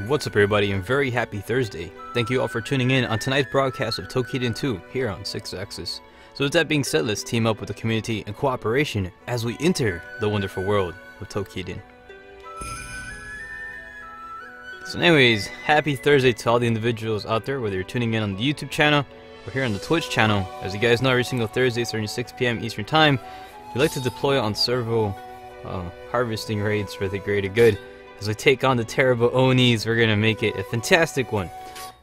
What's up everybody, and very happy Thursday. Thank you all for tuning in on tonight's broadcast of Toukiden 2 here on 6axis. So with that being said, let's team up with the community and cooperation as we enter the wonderful world of Toukiden. So anyways, happy Thursday to all the individuals out there, whether you're tuning in on the YouTube channel or here on the Twitch channel. As you guys know, every single Thursday starting 6 p.m. Eastern Time, we like to deploy on several harvesting raids for the greater good. As we take on the terrible Onis, we're gonna make it a fantastic one.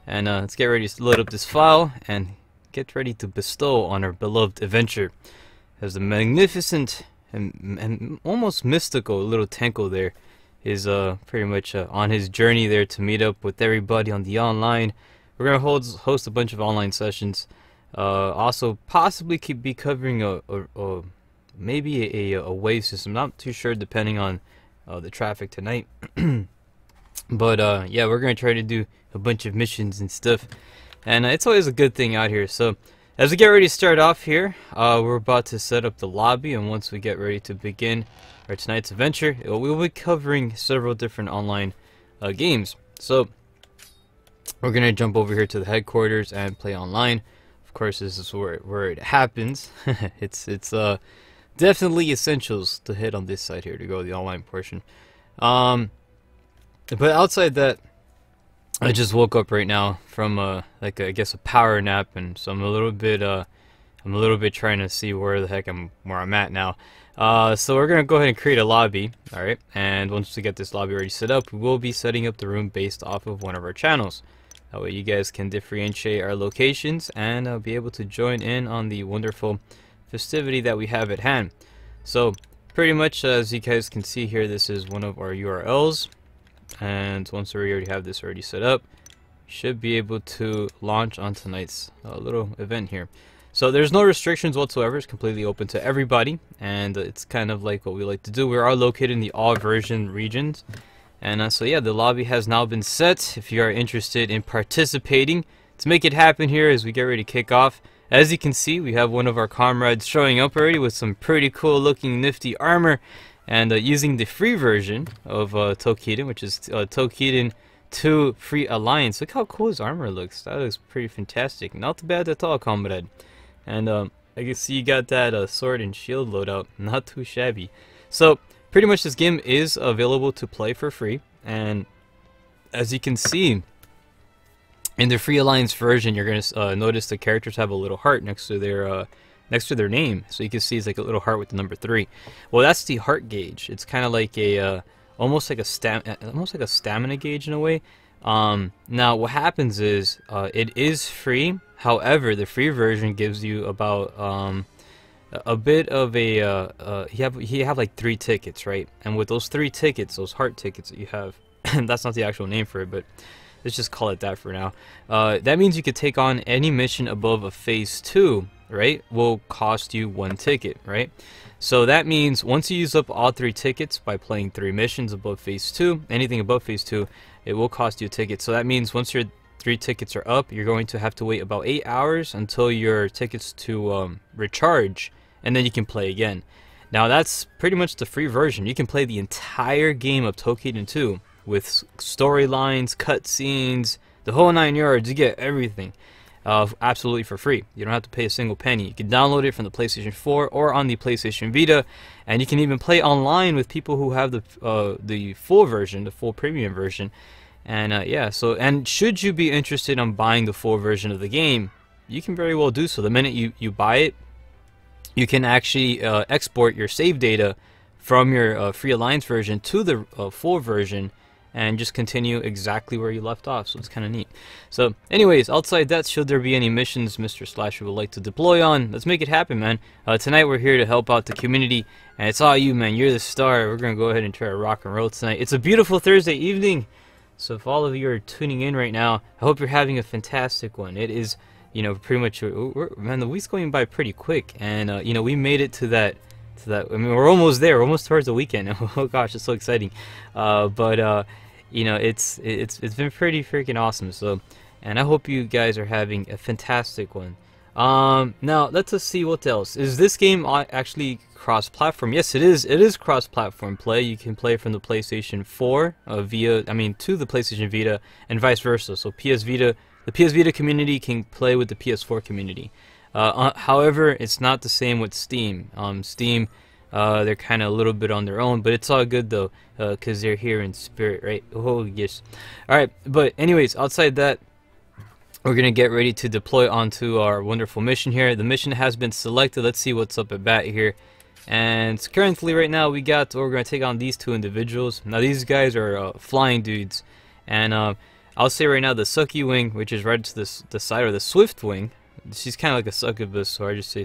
And let's get ready to load up this file and get ready to bestow on our beloved adventure. As the magnificent and almost mystical little Tenko there is pretty much on his journey there to meet up with everybody on the online. We're gonna host a bunch of online sessions. Also, possibly be covering maybe a wave system. Not too sure, depending on the traffic tonight. But yeah, we're gonna try to do a bunch of missions and stuff, and it's always a good thing out here. So as we get ready to start off here, we're about to set up the lobby, and once we get ready to begin our tonight's adventure, we'll be covering several different online games. So we're gonna jump over here to the headquarters and play online. Of course, this is where it happens. it's definitely essentials to hit on this side here to go to the online portion. But outside that, I just woke up right now from like I guess a power nap, and so I'm a little bit trying to see where the heck I'm at now. So we're gonna go ahead and create a lobby, all right? And once we get this lobby already set up, we will be setting up the room based off of one of our channels. That way you guys can differentiate our locations and be able to join in on the wonderful festivity that we have at hand. So pretty much, as you guys can see here, this is one of our URLs, and once we already have this already set up, we should be able to launch on tonight's little event here. So there's no restrictions whatsoever. It's completely open to everybody, and it's kind of like what we like to do. We are located in the all version regions, and so yeah, the lobby has now been set. If you are interested in participating, let's make it happen here as we get ready to kick off. As you can see, we have one of our comrades showing up already with some pretty cool looking nifty armor, and using the free version of Toukiden, which is Toukiden 2 Free Alliance. Look how cool his armor looks. That looks pretty fantastic. Not bad at all, comrade. And I can see you got that sword and shield loadout. Not too shabby. So pretty much this game is available to play for free, and as you can see, in the Free Alliance version, you're gonna notice the characters have a little heart next to their name. So you can see it's like a little heart with the number 3. Well, that's the heart gauge. It's kind of like a almost like a stamina gauge in a way. Now what happens is it is free. However, the free version gives you about a bit of a you have like 3 tickets, right? And with those 3 tickets, those heart tickets that you have, that's not the actual name for it, but let's just call it that for now. That means you could take on any mission above a phase 2, right? Will cost you 1 ticket, right? So that means once you use up all 3 tickets by playing 3 missions above phase 2, anything above phase 2, it will cost you a ticket. So that means once your 3 tickets are up, you're going to have to wait about 8 hours until your tickets to recharge, and then you can play again. Now that's pretty much the free version. You can play the entire game of Toukiden 2 with storylines, cutscenes, the whole 9 yards. You get everything absolutely for free. You don't have to pay a single penny. You can download it from the PlayStation 4 or on the PlayStation Vita, and you can even play online with people who have the full version, the full premium version. And yeah, so, and should you be interested in buying the full version of the game, you can very well do so. The minute you buy it, you can actually export your save data from your Free Alliance version to the full version, and just continue exactly where you left off. So it's kind of neat. So anyways, outside that, should there be any missions Mr. Slasher would like to deploy on, let's make it happen, man. Tonight we're here to help out the community, and it's all you, man. You're the star. We're gonna go ahead and try to rock and roll tonight. It's a beautiful Thursday evening, so if all of you are tuning in right now, I hope you're having a fantastic one. It is, you know, pretty much, man, the week's going by pretty quick, and you know, we made it to that. I mean, we're almost there. We're almost towards the weekend. Oh gosh, it's so exciting. But you know, it's been pretty freaking awesome. So, and I hope you guys are having a fantastic one. Now let's see what else. Is this game actually cross-platform. Yes, it is. It is cross-platform play. You can play from the PlayStation 4 to the PlayStation Vita, and vice versa. So the PS Vita community can play with the PS4 community. However, it's not the same with Steam. Steam, they're kind of a little bit on their own, but it's all good though, because they're here in spirit, right? Oh yes. All right, but anyways, outside that, we're gonna get ready to deploy onto our wonderful mission here. The mission has been selected. Let's see what's up at bat here. And currently, right now, we're gonna take on these two individuals. Now, these guys are flying dudes, and I'll say right now, the Sucky Wing, which is right to the side, or the Swift Wing. She's kind of like a succubus, so I just say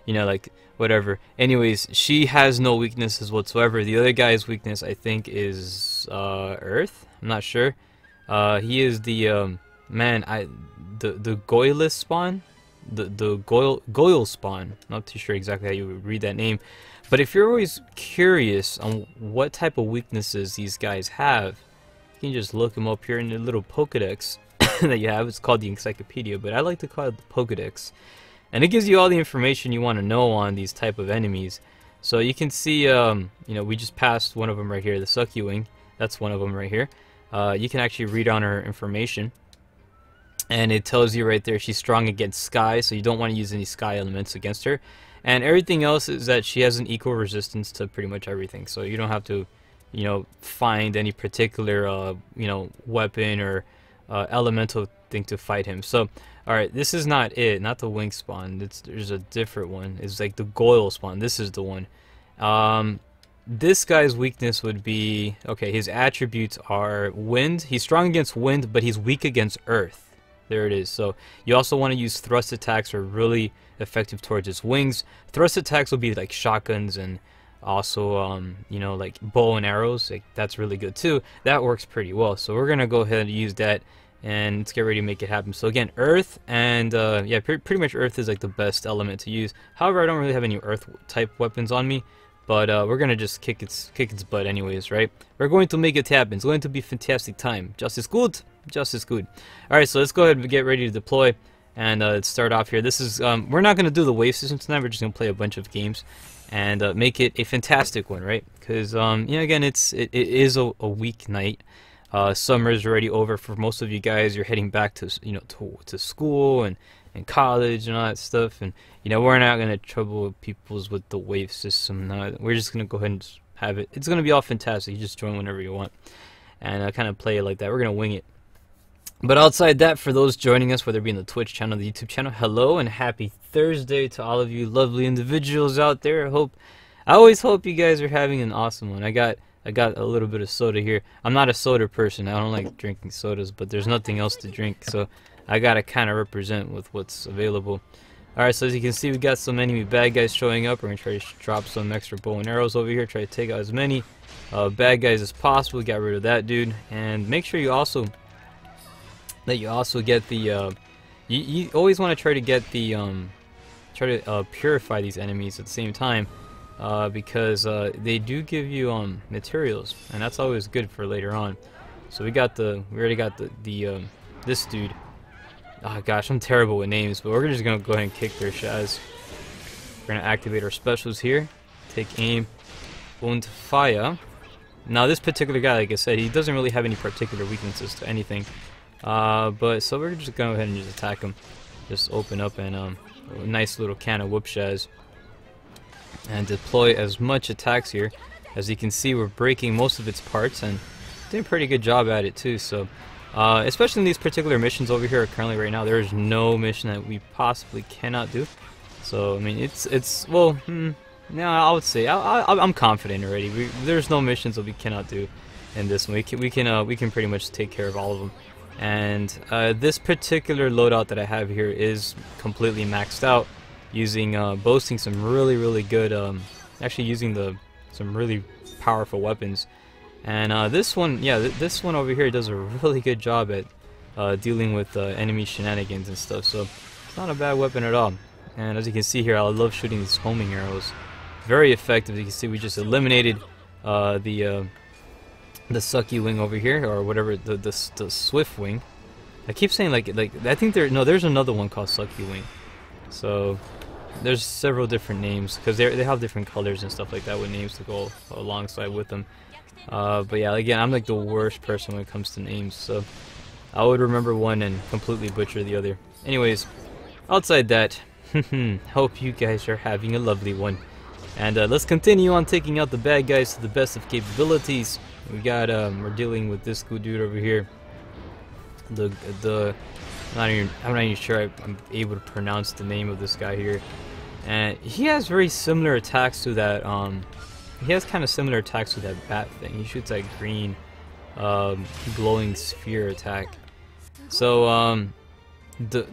you know, like whatever. Anyways, she has no weaknesses whatsoever. The other guy's weakness, I think, is Earth. I'm not sure. He is the the Goylus spawn, the Goyle spawn. Not too sure exactly how you would read that name, but if you're always curious on what type of weaknesses these guys have, you can just look them up here in the little Pokedex that you have. It's called the Encyclopedia, but I like to call it the Pokedex, and it gives you all the information you want to know on these type of enemies. So you can see, you know, we just passed one of them right here, the Sucky Wing. That's one of them right here. You can actually read on her information. And it tells you right there she's strong against sky, so you don't want to use any sky elements against her. And everything else is that she has an equal resistance to pretty much everything. So you don't have to, you know, find any particular, you know, weapon or elemental thing to fight him. So, alright, this is not it, not the wing spawn. There's a different one. It's like the Goyle spawn. This is the one. This guy's weakness would be, okay, his attributes are wind. He's strong against wind, but he's weak against earth. There it is. So you also want to use thrust attacks, are really effective towards his wings. Thrust attacks will be like shotguns, and also you know, like bow and arrows. Like, that's really good too. That works pretty well. So we're gonna go ahead and use that, and let's get ready to make it happen. So again, earth, and yeah, pretty much earth is like the best element to use. However, I don't really have any earth type weapons on me, but we're gonna just kick its butt anyways, right? We're going to make it happen. It's going to be a fantastic time. Just as good. Just as good. Alright, so let's go ahead and get ready to deploy, and let's start off here. This is we're not going to do the wave system tonight. We're just going to play a bunch of games and make it a fantastic one, right? Because you know, again, it is a week night. Summer is already over for most of you guys. You're heading back to, you know, to school and college and all that stuff, and you know, we're not going to trouble people's with the wave system. No, we're just going to go ahead and just have it. It's going to be all fantastic. You just join whenever you want, and kind of play it like that. We're going to wing it. But outside that, for those joining us, whether it be in the Twitch channel, the YouTube channel, hello and happy Thursday to all of you lovely individuals out there. I always hope you guys are having an awesome one. I got a little bit of soda here. I'm not a soda person. I don't like drinking sodas, but there's nothing else to drink, so I gotta kind of represent with what's available. Alright, so as you can see, we got some enemy bad guys showing up. We're gonna try to drop some extra bow and arrows over here. Try to take out as many bad guys as possible. Got rid of that dude, and make sure you also get the you always want to try to get the purify these enemies at the same time, because they do give you materials, and that's always good for later on. So we already got this dude. Oh gosh, I'm terrible with names, but we're just gonna go ahead and kick their shaz. We're gonna activate our specials here, take aim und fire. Now this particular guy, like I said, he doesn't really have any particular weaknesses to anything. But so we're just gonna go ahead and just attack him. Just open up and a nice little can of whoop shaz and deploy as much attacks here. As you can see, we're breaking most of its parts and doing a pretty good job at it too. So especially in these particular missions over here currently right now, there is no mission that we possibly cannot do. So I mean, it's well, no, I would say I'm confident already. There's no missions that we cannot do in this one. We can pretty much take care of all of them. And this particular loadout that I have here is completely maxed out, using boasting some really good, actually using some really powerful weapons. And this one, yeah, this one over here does a really good job at dealing with enemy shenanigans and stuff. So it's not a bad weapon at all. And as you can see here, I love shooting these homing arrows. Very effective. You can see we just eliminated the Sucky Wing over here, or whatever, the Swift Wing. I keep saying like I think there's another one called Sucky Wing. So there's several different names because they have different colors and stuff like that with names to go alongside with them. But yeah, again, I'm like the worst person when it comes to names, so I would remember one and completely butcher the other. Anyways, outside that, hope you guys are having a lovely one. And let's continue on taking out the bad guys to the best of capabilities. We got we're dealing with this good dude over here. I'm not even sure I'm able to pronounce the name of this guy here. And he has very similar attacks to that he has kind of similar attacks to that bat thing. He shoots that green glowing sphere attack. So the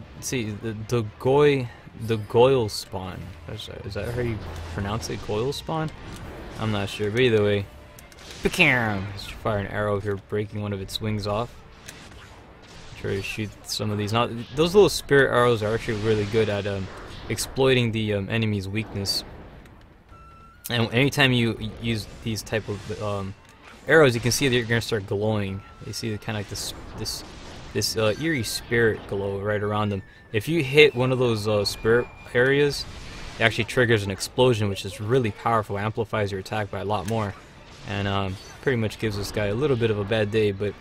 Goyle spawn. Is that how you pronounce it? Goyle spawn? I'm not sure, but either way. Let's fire an arrow here, breaking one of its wings off. Try to shoot some of these. Now, those little spirit arrows are actually really good at exploiting the enemy's weakness. And anytime you use these type of arrows, you can see that you're gonna start glowing. You see kind of like this eerie spirit glow right around them. If you hit one of those spirit areas, it actually triggers an explosion, which is really powerful. Amplifies your attack by a lot more, and pretty much gives this guy a little bit of a bad day. But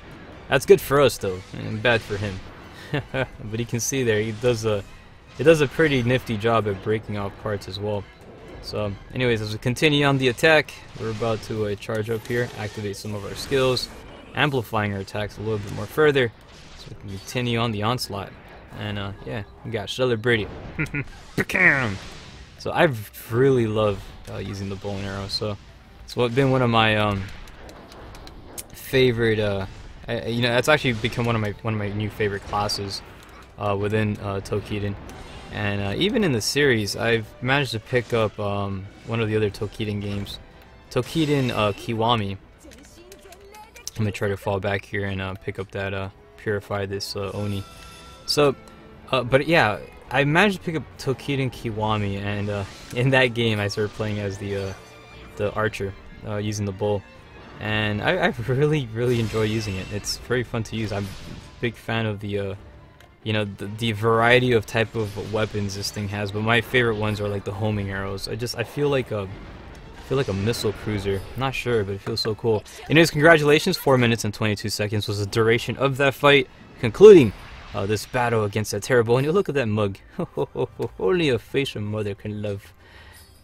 that's good for us though, and bad for him. But you can see there, he does a pretty nifty job at breaking off parts as well. So, anyways, as we continue on the attack, we're about to charge up here, activate some of our skills, amplifying our attacks a little bit more further, so we can continue on the onslaught. And yeah, we got celebrated. So I really love using the bow and arrow. So it's been one of my favorite. You know, that's actually become one of my new favorite classes within Toukiden. And even in the series, I've managed to pick up one of the other Toukiden games, Toukiden Kiwami. I'm gonna try to fall back here and pick up that purify this Oni. So, but yeah, I managed to pick up Toukiden Kiwami, and in that game I started playing as the archer, using the bow, and I really enjoy using it. It's very fun to use. I'm a big fan of the you know, the variety of type of weapons this thing has, but my favorite ones are like the homing arrows. I feel like a missile cruiser. I'm not sure, but it feels so cool. Anyways, congratulations. 4 minutes and 22 seconds was the duration of that fight, concluding this battle against that terrible. And you look at that mug. Only a face a mother can love.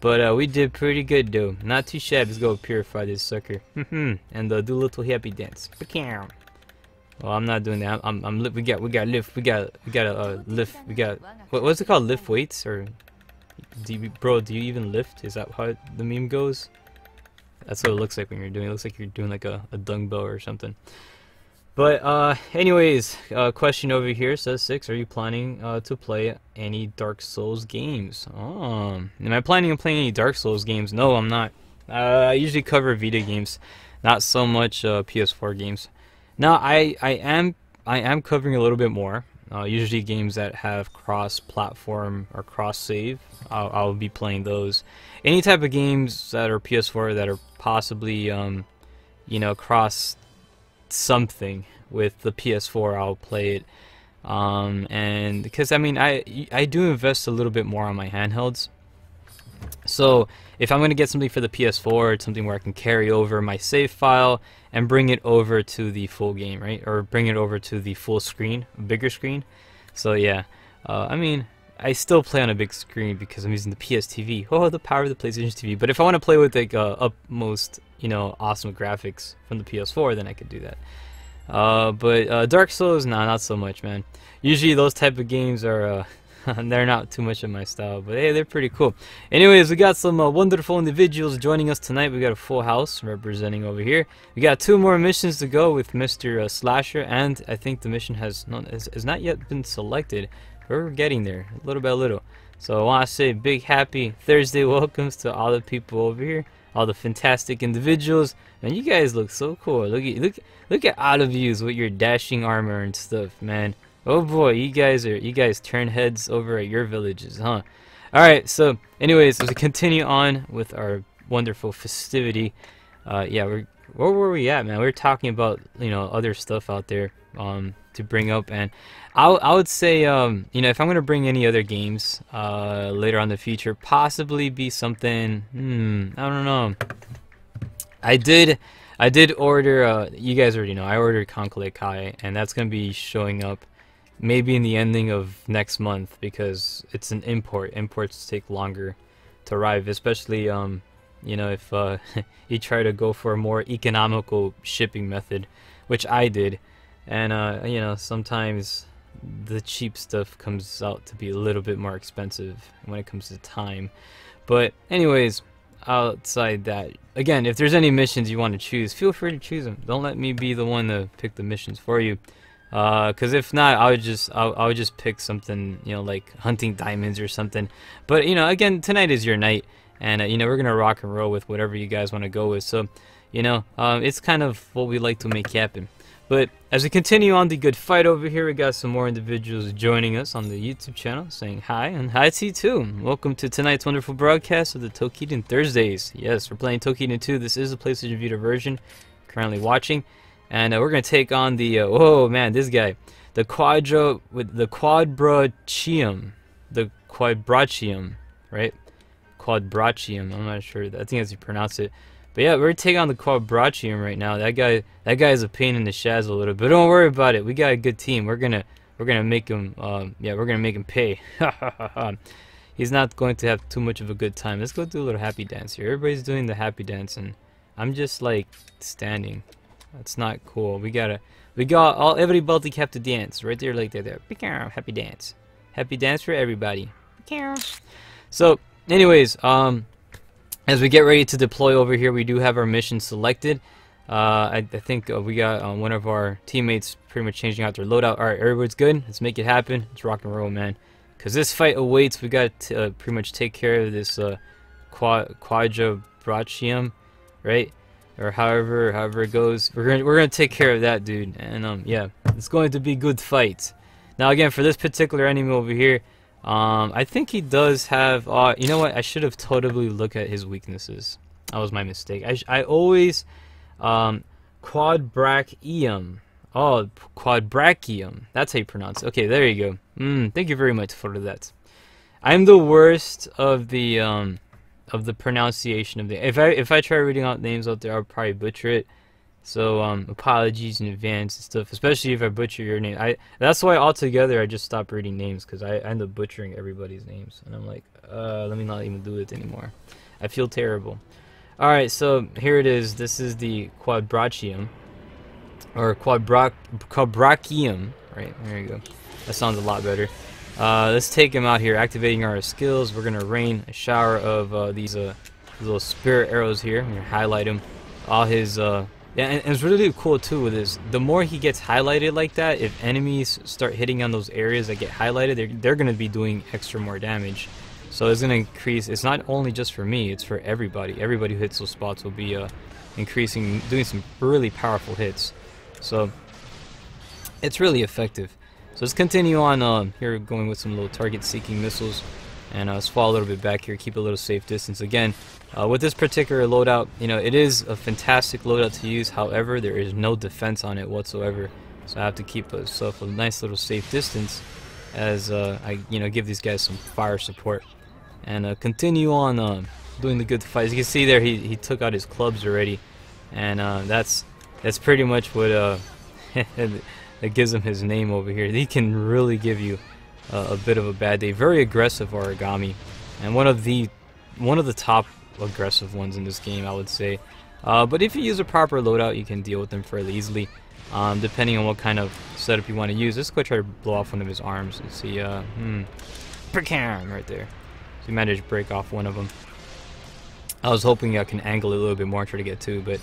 But we did pretty good though. Not too shabby. Let's go purify this sucker. And do a little happy dance. Well, I'm not doing that. We got lift. We got lift. We got what's it called? Lift weights, or bro? Do you even lift? Is that how the meme goes? That's what it looks like when you're doing. It looks like you're doing like a dumbbell or something. But anyways, question over here says 6. Are you planning to play any Dark Souls games? Am I planning on playing any Dark Souls games? No, I'm not. I usually cover Vita games, not so much PS4 games. Now I am covering a little bit more. Usually games that have cross-platform or cross-save, I'll be playing those. Any type of games that are PS4 that are possibly you know, cross something with the PS4, I'll play it. And because I mean I do invest a little bit more on my handhelds. So if I'm gonna get something for the PS4, it's something where I can carry over my save file and bring it over to the full game, right? Or bring it over to the full screen, bigger screen. So yeah, I mean, I still play on a big screen because I'm using the PS TV. Oh, the power of the PlayStation TV. But if I want to play with like utmost, you know, awesome graphics from the PS4, then I could do that. But Dark Souls, nah, not so much, man. Usually those type of games are they're not too much of my style, but hey, they're pretty cool. Anyways, we got some wonderful individuals joining us tonight. We got a full house representing over here. We got 2 more missions to go with Mr. Slasher, and I think the mission has not yet been selected. But we're getting there, little by little. So I want to say big happy Thursday welcomes to all the people over here, all the fantastic individuals. Man, you guys look so cool. Look at all of yous with your dashing armor and stuff, man. Oh boy, you guys turn heads over at your villages, huh? Alright, so anyways, as we continue on with our wonderful festivity, yeah, where were we at, man? We were talking about, you know, other stuff out there. to bring up, and I would say you know, if I'm gonna bring any other games later on in the future, possibly be something. I don't know. I did order. You guys already know I ordered Conclave Kai, and that's gonna be showing up maybe in the ending of next month because it's an import. Imports take longer to arrive, especially you know, if you try to go for a more economical shipping method, which I did, and you know, sometimes the cheap stuff comes out to be a little bit more expensive when it comes to time. But anyways, outside that, again, if there's any missions you want to choose, feel free to choose them. Don't let me be the one to pick the missions for you, because if not, I would just pick something, you know, like hunting diamonds or something. But you know, again, tonight is your night, and you know, we're gonna rock and roll with whatever you guys want to go with. So you know, it's kind of what we like to make happen. But as we continue on the good fight over here, we got some more individuals joining us on the YouTube channel saying hi, and hi to you too. Welcome to tonight's wonderful broadcast of the Toukiden Thursdays. Yes, we're playing Toukiden 2. This is the PlayStation Vita version currently watching, and we're gonna take on the oh man, this guy, the Quadrachium, right? Quadrachium. I'm not sure. I think that's how you pronounce it. But yeah, we're taking on the Quadrachium right now. That guy is a pain in the shaz a little bit. But don't worry about it. We got a good team. We're gonna make him. Yeah, we're gonna make him pay. He's not going to have too much of a good time. Let's go do a little happy dance here. Everybody's doing the happy dance, and I'm just like standing. That's not cool. We got everybody have to dance right there, like that. There. Happy dance. Happy dance for everybody. So, anyways, as we get ready to deploy over here, we do have our mission selected. I think we got one of our teammates pretty much changing out their loadout. Alright, everybody's good. Let's make it happen. Let's rock and roll, man. Because this fight awaits. We got to pretty much take care of this Quadrachium, right? Or however it goes. We're gonna take care of that dude. And yeah, it's going to be good fight. Now again, for this particular enemy over here, I think he does have, you know what, I should have totally looked at his weaknesses. That was my mistake. I always, Quadrachium. Oh, Quadrachium. That's how you pronounce it. Okay, there you go. Thank you very much for that. I'm the worst of the pronunciation of the, if I try reading out names out there, I'll probably butcher it. So apologies in advance and stuff, especially if I butcher your name. That's why altogether I just stopped reading names, because I end up butchering everybody's names, and I'm like, let me not even do it anymore. I feel terrible. All right, so here it is. This is the Quadrachium, or Quadrachium. Right, there you go. That sounds a lot better. Let's take him out here, activating our skills. We're gonna rain a shower of these little spirit arrows here. I'm gonna highlight him. All his yeah, and it's really cool too with this. The more he gets highlighted like that, if enemies start hitting on those areas that get highlighted, they're going to be doing extra more damage. So it's going to increase. It's not only just for me, it's for everybody. Everybody who hits those spots will be increasing, doing some really powerful hits. So it's really effective. So let's continue on here, going with some little target-seeking missiles. And let's fall a little bit back here, keep a little safe distance. Again, with this particular loadout, you know, it is a fantastic loadout to use. However, there is no defense on it whatsoever. So I have to keep myself a nice little safe distance as I, you know, give these guys some fire support. And continue on doing the good fight. As you can see there, he took out his clubs already. And that's pretty much what that gives him his name over here. He can really give you a bit of a bad day. Very aggressive origami, and one of the top aggressive ones in this game, I would say. But if you use a proper loadout, you can deal with them fairly easily, depending on what kind of setup you want to use. Let's go try to blow off one of his arms. Let's see, right there. So we managed to break off one of them. I was hoping I can angle it a little bit more and try to get two, but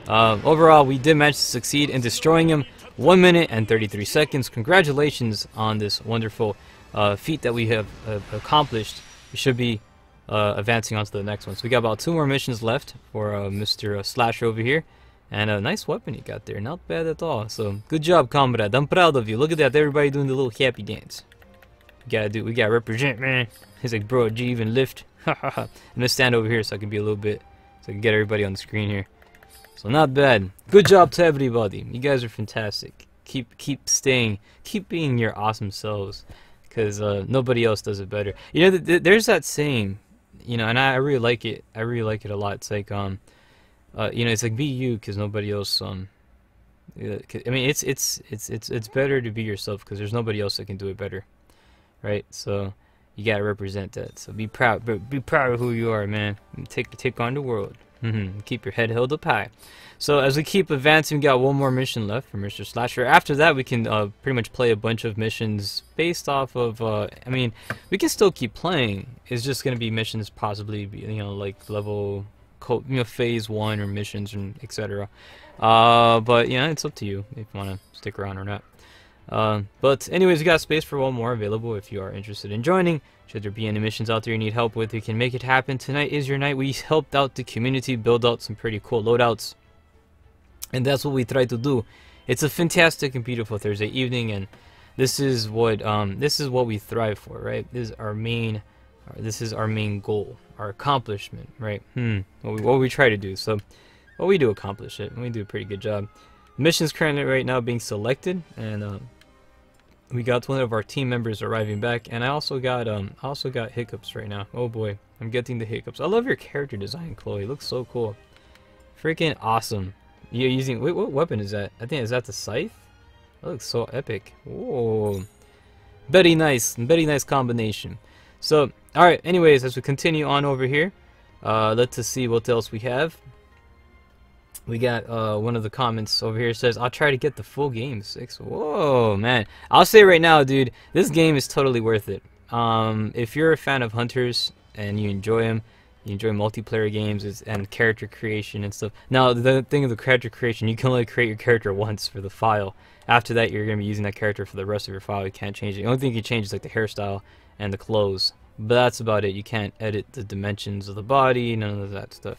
overall, we did manage to succeed in destroying him. 1 minute and 33 seconds. Congratulations on this wonderful feat that we have accomplished. We should be advancing on to the next one. So we got about 2 more missions left for Mr. Slasher over here. And a nice weapon he got there. Not bad at all. So good job, comrade. I'm proud of you. Look at that. Everybody doing the little happy dance. We gotta represent, man. He's like, bro, did you even lift? I'm gonna stand over here so I can be a little bit, so I can get everybody on the screen here. So not bad. Good job to everybody. You guys are fantastic. keep being your awesome selves, because nobody else does it better. You know, there's that saying, you know, and I really like it. I really like it a lot. It's like you know, it's like be you, because nobody else yeah, I mean, it's better to be yourself, because there's nobody else that can do it better, right? So you gotta represent that. So be proud, but be proud of who you are, man. And take on the world. Keep your head held up high. So as we keep advancing, we got one more mission left for Mr. Slasher. After that, we can pretty much play a bunch of missions based off of. I mean, we can still keep playing. It's just gonna be missions, possibly, you know, like level, you know, phase 1 or missions and etc. But yeah, it's up to you if you want to stick around or not. But anyways, we got space for one more available if you are interested in joining. Should there be any missions out there you need help with, we can make it happen. Tonight is your night. We helped out the community build out some pretty cool loadouts, and that's what we try to do. It's a fantastic and beautiful Thursday evening, and this is what we thrive for, right? This is our main goal, our accomplishment, right? What we try to do. So, well, we do accomplish it, and we do a pretty good job. The mission's currently right now being selected, and we got one of our team members arriving back, and I also got hiccups right now. Oh boy, I'm getting the hiccups. I love your character design, Chloe. It looks so cool. Freaking awesome. You're using, wait, what weapon is that? I think, is that the scythe? That looks so epic. Whoa. Very nice combination. So, alright, anyways, as we continue on over here, let's see what else we have. We got one of the comments over here says, I'll try to get the full game 6. Whoa, man. I'll say right now, dude, this game is totally worth it. If you're a fan of hunters and you enjoy them, you enjoy multiplayer games and character creation and stuff. Now, the thing of the character creation, you can only create your character once for the file. After that, you're going to be using that character for the rest of your file. You can't change it. The only thing you can change is like the hairstyle and the clothes. But that's about it. You can't edit the dimensions of the body, none of that stuff.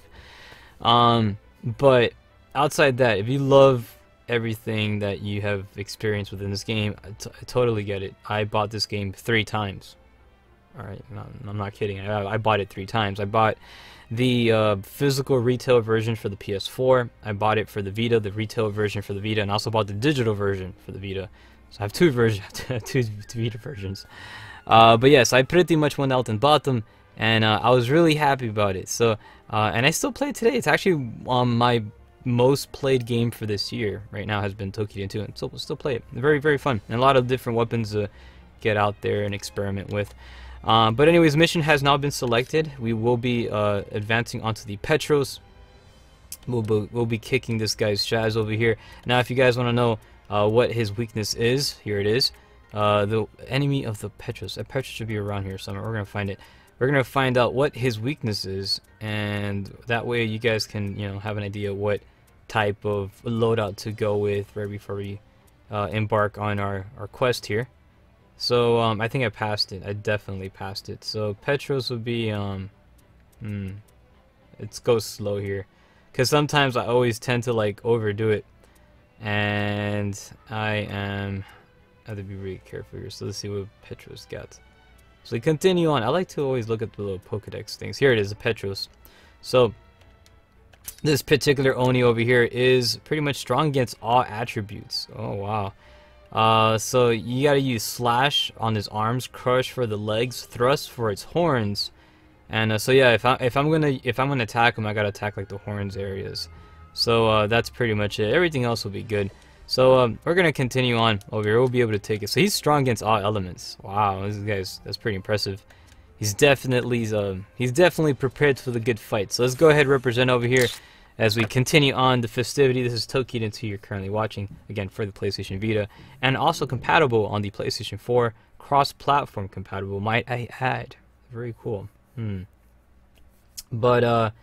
But outside that, if you love everything that you have experienced within this game, I totally get it. I bought this game 3 times. Alright, I'm not kidding. I bought it 3 times. I bought the physical retail version for the PS4. I bought it for the Vita, the retail version for the Vita, and also bought the digital version for the Vita. So I have 2 versions, 2 Vita versions. But yes, I pretty much went out and bought them, and I was really happy about it. So, and I still play it today. It's actually my most played game for this year right now has been Toukiden 2, and so we'll still play it. Very, very fun, and a lot of different weapons to get out there and experiment with. But anyways, mission has now been selected. We will be advancing onto the Petros. We'll be kicking this guy's Shaz over here. Now, if you guys want to know what his weakness is, here it is. The enemy of the Petros. That Petros should be around here somewhere. We're gonna find it. We're gonna find out what his weakness is, and that way you guys can, you know, have an idea what type of loadout to go with right before we embark on our quest here. So I think I passed it. I definitely passed it. So Petros would be let's go slow here, because sometimes I always tend to like overdo it, and I have to be really careful here. So let's see what Petros got. So we continue on. I like to always look at the little Pokedex things. Here it is, the Petros. So this particular Oni over here is pretty much strong against all attributes. Oh wow. So you gotta use slash on his arms, crush for the legs, thrust for its horns, and so yeah, if I'm gonna attack him, I gotta attack like the horns areas. So that's pretty much it. Everything else will be good. So we're gonna continue on over here. We'll be able to take it. So he's strong against all elements. Wow, this guy's, that's pretty impressive. He's definitely prepared for the good fight. So let's go ahead and represent over here as we continue on the festivity. This is Toukiden 2 you're currently watching, again, for the PlayStation Vita, and also compatible on the PlayStation 4, cross-platform compatible, might I add. Very cool. But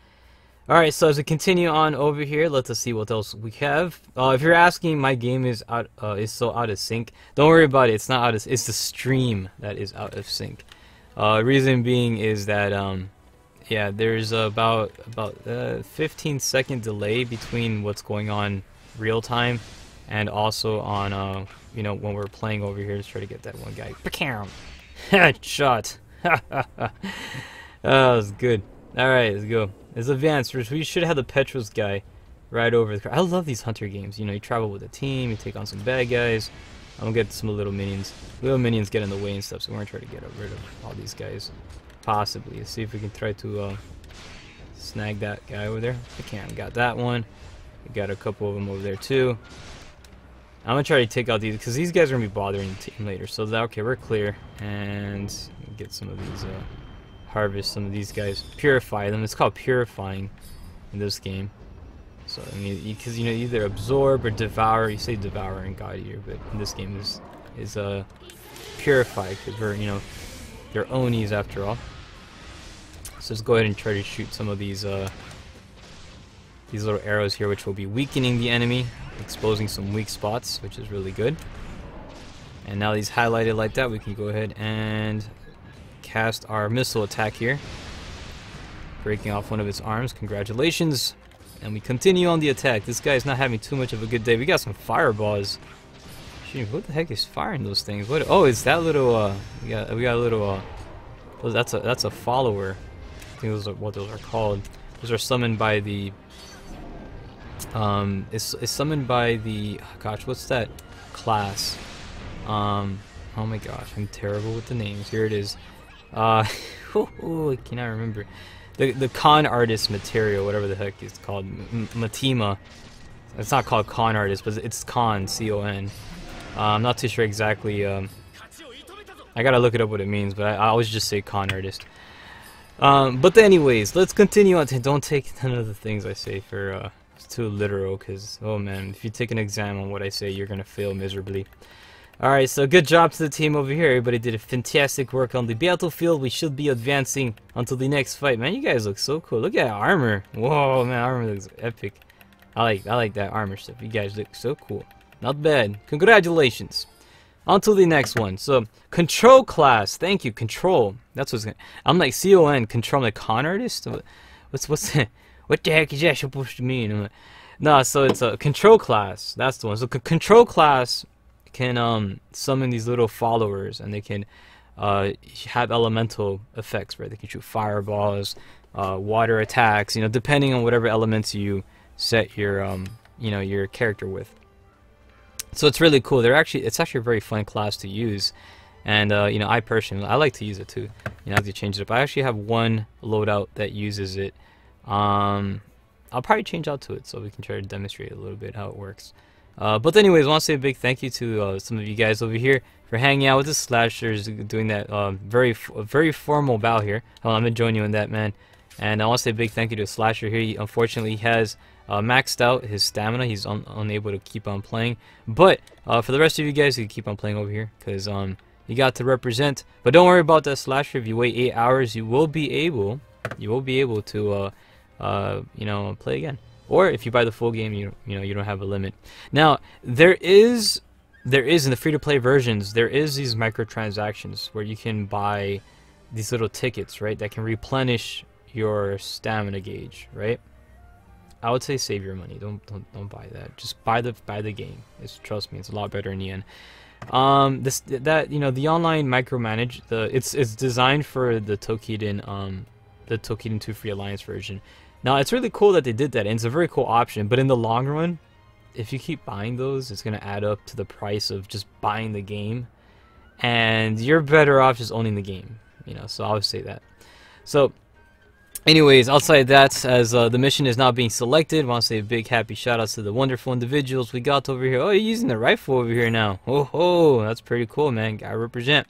alright, so as we continue on over here, let us see what else we have. If you're asking, my game is so out of sync. Don't worry about it. It's not out of. It's the stream that is out of sync. Reason being is that yeah, there's about 15-second delay between what's going on real time and also on you know, when we're playing over here. Let's try to get that one guy. Headshot. That was good. Alright, let's go. Let's advance. We should have the Petros guy right over the... I love these hunter games. You know, you travel with a team, you take on some bad guys. I'm gonna get some little minions. Little minions get in the way and stuff, so we're gonna try to get rid of all these guys. Possibly. Let's see if we can try to snag that guy over there. I can't. Got that one. We got a couple of them over there too. I'm gonna try to take out these because these guys are gonna be bothering the team later. So that, okay, we're clear, and get some of these harvest some of these guys, purify them. It's called purifying in this game. So I mean, because you know, either absorb or devour. You say devour in God Eater, but in this game is purify, because we're, you know, they're Onis after all. So let's go ahead and try to shoot some of these little arrows here, which will be weakening the enemy, exposing some weak spots, which is really good. And now these highlighted like that, we can go ahead and cast our missile attack here, breaking off one of its arms. Congratulations. And we continue on the attack. This guy's not having too much of a good day. We got some fireballs. Shoot, what the heck is firing those things? What? Oh, it's that little we got a little oh, that's a follower. I think those are what those are called. Those are summoned by the it's summoned by the, oh gosh, what's that class? Oh my gosh, I'm terrible with the names. Here it is. I cannot remember. The con artist material, whatever the heck it's called, Matima. It's not called con artist, but it's con, C-O-N. I'm not too sure exactly. I gotta look it up what it means, but I always just say con artist. But anyways, let's continue on. Don't take none of the things I say for it's too literal, because oh man, if you take an exam on what I say, you're gonna fail miserably. Alright, so good job to the team over here. Everybody did a fantastic work on the battlefield. We should be advancing until the next fight. Man, you guys look so cool. Look at that armor. Whoa, man, armor looks epic. I like that armor stuff. You guys look so cool. Not bad. Congratulations. On to the next one. So, control class. Thank you, control. That's what's gonna... I'm like C-O-N, control. I'm like con artist? What's that? What the heck is that supposed to mean? I'm like, no, so it's a control class. That's the one. So, control class can summon these little followers, and they can have elemental effects, right? They can shoot fireballs, water attacks, you know, depending on whatever elements you set your you know, your character with. So it's really cool. It's actually a very fun class to use, and you know, I personally like to use it too. You know, I have to change it up. I actually have one loadout that uses it. I'll probably change out to it so we can try to demonstrate a little bit how it works. But anyways, I want to say a big thank you to some of you guys over here for hanging out with the slashers, doing that very formal bow here. I'm gonna join you in that, man. And I want to say a big thank you to Slasher here. He unfortunately has maxed out his stamina. He's unable to keep on playing. But for the rest of you guys, you can keep on playing over here, because you got to represent. But don't worry about that Slasher. If you wait 8 hours, you will be able to you know, play again. Or if you buy the full game, you know, you don't have a limit. Now there is in the free-to-play versions, there is these microtransactions where you can buy these little tickets, right, that can replenish your stamina gauge, right? I would say save your money. Don't buy that. Just buy the game. Trust me, it's a lot better in the end. You know, the online micromanage, it's designed for the Tokiden 2 Free Alliance version. Now, it's really cool that they did that, and it's a very cool option, but in the long run, if you keep buying those, it's going to add up to the price of just buying the game, and you're better off just owning the game, you know, so I would say that. So, anyways, outside that, as the mission is now being selected, I want to say a big happy shout-outs to the wonderful individuals we got over here. Oh, you're using the rifle over here now. Oh, that's pretty cool, man. Gotta represent.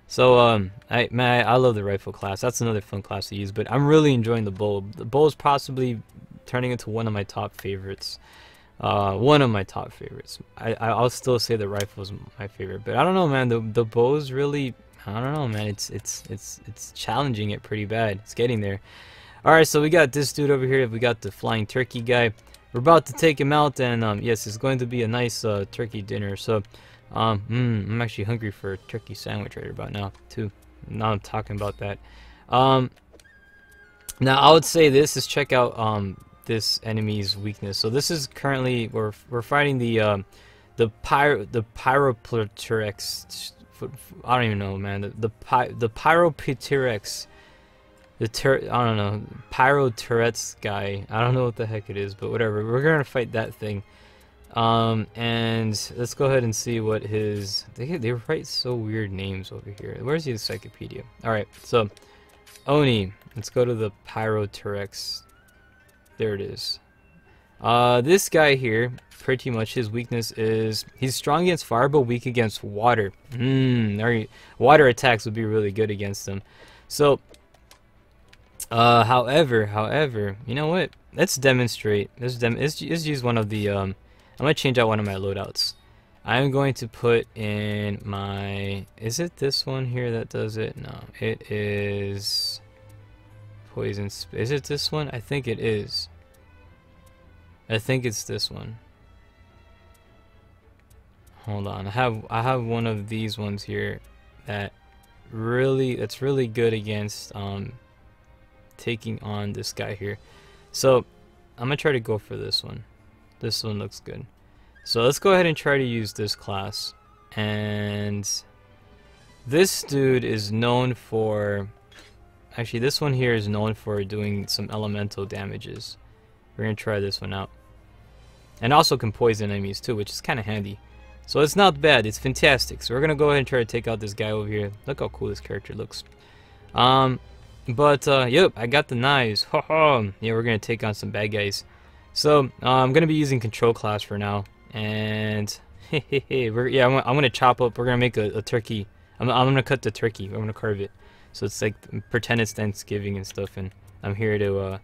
So, I love the rifle class. That's another fun class to use, but I'm really enjoying the bow. The bow is possibly turning into one of my top favorites. I'll still say the rifle is my favorite, but I don't know, man. The bow is really, I don't know, man. It's challenging it pretty bad. It's getting there. All right, so we got this dude over here. We got the flying turkey guy. We're about to take him out, and yes, it's going to be a nice turkey dinner. So. I'm actually hungry for a turkey sandwich right about now too. Now I'm talking about that. Now I would say this is, check out this enemy's weakness. So this is currently we're fighting the Pyropteryx. I don't even know, man. The Pyropteryx I don't know, Pyro Tourette's guy. I don't know what the heck it is, but whatever. We're gonna fight that thing. And let's go ahead and see what his... They write so weird names over here. Where's the encyclopedia? Alright, so Oni. Let's go to the Pyro Tourette's. There it is. This guy here, pretty much his weakness is he's strong against fire but weak against water. Water attacks would be really good against him. So however, you know what? Let's demonstrate. Let's use one of the I'm gonna change out one of my loadouts. I'm going to put in my... Is it this one here that does it? No, it is poison. Is it this one? I think it is. I think it's this one. Hold on. I have one of these ones here that's really good against taking on this guy here. So I'm gonna try to go for this one. This one looks good. So let's go ahead and try to use this class. And this dude is known for... Actually, this one here is known for doing some elemental damages. We're gonna try this one out. And also can poison enemies too, which is kind of handy. So it's not bad, it's fantastic. So we're gonna go ahead and try to take out this guy over here. Look how cool this character looks. Yep, I got the knives. Yeah, we're gonna take on some bad guys. So I'm gonna be using control class for now, and I'm gonna chop up. We're gonna make a turkey. I'm gonna cut the turkey. I'm gonna carve it. So it's like pretend it's Thanksgiving and stuff, and I'm here to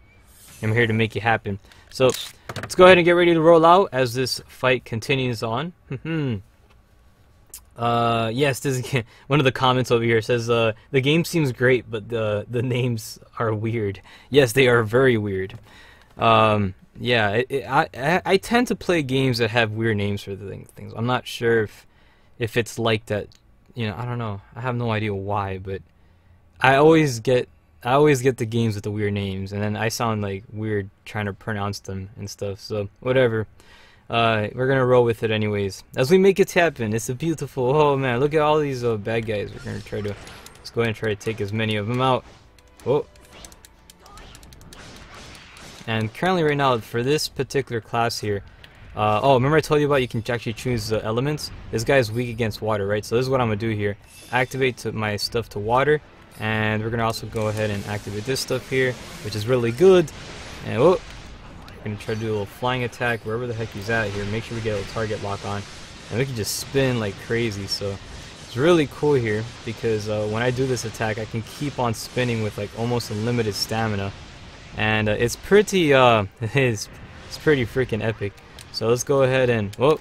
make it happen. So let's go ahead and get ready to roll out as this fight continues on. Yes, this is one of the comments over here says the game seems great, but the names are weird. Yes, they are very weird. Yeah, I tend to play games that have weird names for the things. I'm not sure if it's like that. You know, I don't know. I have no idea why, but I always get the games with the weird names, and then I sound like weird trying to pronounce them and stuff. So whatever. We're gonna roll with it anyways. As we make it happen, it's a beautiful. Oh man, look at all these bad guys. We're gonna try to let's go ahead and try to take as many of them out. Oh. And currently right now for this particular class here, oh, remember I told you about you can actually choose the elements? This guy is weak against water, right? So this is what I'm gonna do here. Activate my stuff to water, and we're gonna also go ahead and activate this stuff here, which is really good. And oh, we're gonna try to do a little flying attack wherever the heck he's at here. Make sure we get a little target lock on, and we can just spin like crazy. So it's really cool here because when I do this attack, I can keep on spinning with like almost unlimited stamina. And it's pretty it's pretty freaking epic. So let's go ahead and whoa,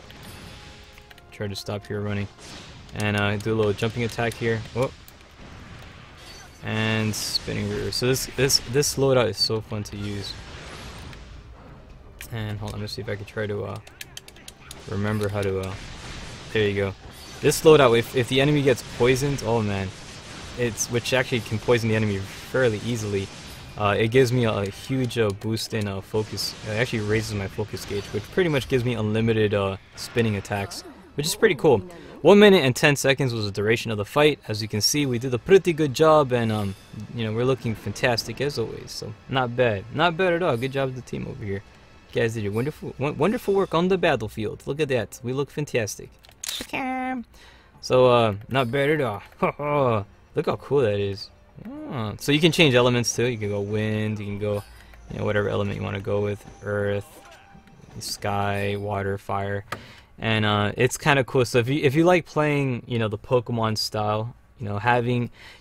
try to stop here running, and do a little jumping attack here. Whoa, and spinning rear. So this loadout is so fun to use. And hold on, let's see if I can try to remember how to. There you go. This loadout, if the enemy gets poisoned, oh man, which actually can poison the enemy fairly easily. It gives me a huge boost in focus. It actually raises my focus gauge, which pretty much gives me unlimited spinning attacks, which is pretty cool. 1 minute and 10 seconds was the duration of the fight. As you can see, we did a pretty good job, and you know, we're looking fantastic as always. So not bad at all. Good job to the team over here. You guys did your wonderful work on the battlefield. Look at that, we look fantastic. So not bad at all. Look how cool that is. Oh, so you can change elements too. You can go wind, you can go, you know, whatever element you want to go with, earth, sky, water, fire, and it's kind of cool. So if you like playing, you know, the Pokemon style, you know,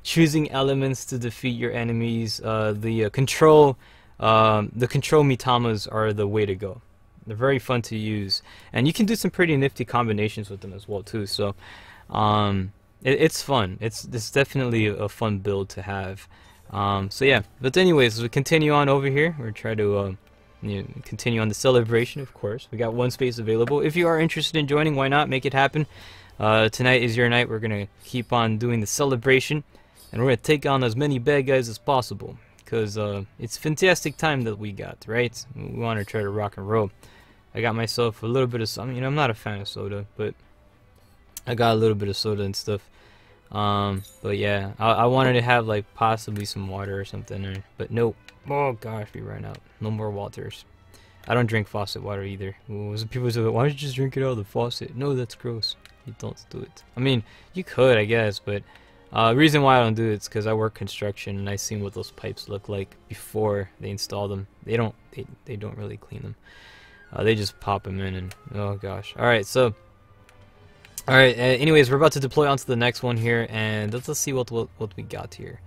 choosing elements to defeat your enemies, the control Mitamas are the way to go. They're very fun to use, and you can do some pretty nifty combinations with them as well too. So it's fun. It's definitely a fun build to have. So yeah, but anyways, as we continue on over here, we're trying to you know, continue on the celebration. Of course, we got one space available. If you are interested in joining, why not? Make it happen. Tonight is your night. We're gonna keep on doing the celebration, and we're gonna take on as many bad guys as possible, because it's a fantastic time that we got, right? We want to try to rock and roll. I got myself a little bit of something. You know, I'm not a fan of soda, but I got a little bit of soda and stuff. But yeah, I wanted to have like possibly some water or something, but nope. Oh gosh, we ran out. No more waters. I don't drink faucet water either. People say, why don't you just drink it out of the faucet? No, that's gross. You don't do it. I mean, you could, I guess, but the reason why I don't do it is because I work construction and I seen what those pipes look like before they install them. They don't really clean them. They just pop them in and oh gosh. All right, so. All right. Anyways, we're about to deploy onto the next one here, and let's see what we got here.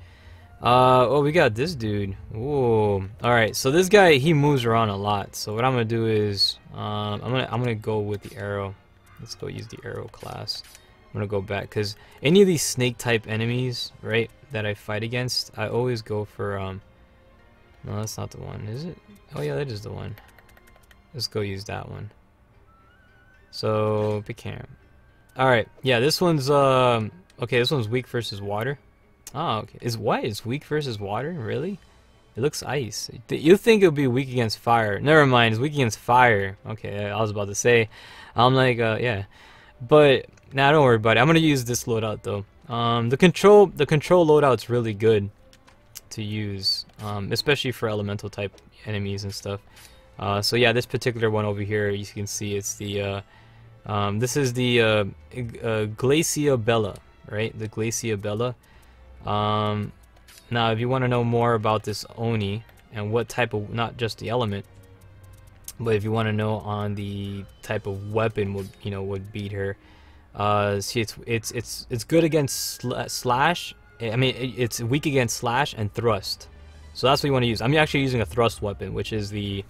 Oh, we got this dude. Whoa. All right. So this guy, he moves around a lot. So what I'm gonna do is, I'm gonna go with the arrow. Let's go use the arrow class. I'm gonna go back because any of these snake type enemies, right, that I fight against, I always go for No, that's not the one, is it? Oh yeah, that is the one. Let's go use that one. So pick him. Alright, yeah, this one's, okay, this one's weak versus water. Oh, okay. Is weak versus water? Really? It looks ice. You think it would be weak against fire. Never mind, it's weak against fire. Okay, I was about to say. I'm like, yeah. But, nah, don't worry about it. I'm gonna use this loadout, though. The control loadout's really good to use, especially for elemental type enemies and stuff. So yeah, this particular one over here, you can see it's the, this is the Glacia Bella, right? The Glacia Bella. Now, if you want to know more about this Oni and what type of, not just the element, but if you want to know on the type of weapon would beat her. See, it's good against slash. I mean, it's weak against slash and thrust. So that's what you want to use. I'm actually using a thrust weapon, which is the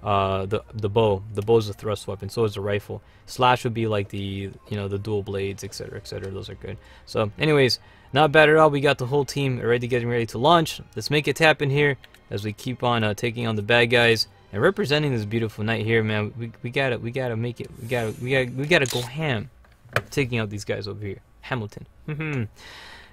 bow. The bow is a thrust weapon, so is the rifle. Slash would be like the the dual blades, etc., etc. Those are good. So anyways, not bad at all. We got the whole team getting ready to launch. Let's make it happen here as we keep on taking on the bad guys and representing this beautiful night here, man. We gotta make it. We gotta go ham, taking out these guys over here. Hamilton.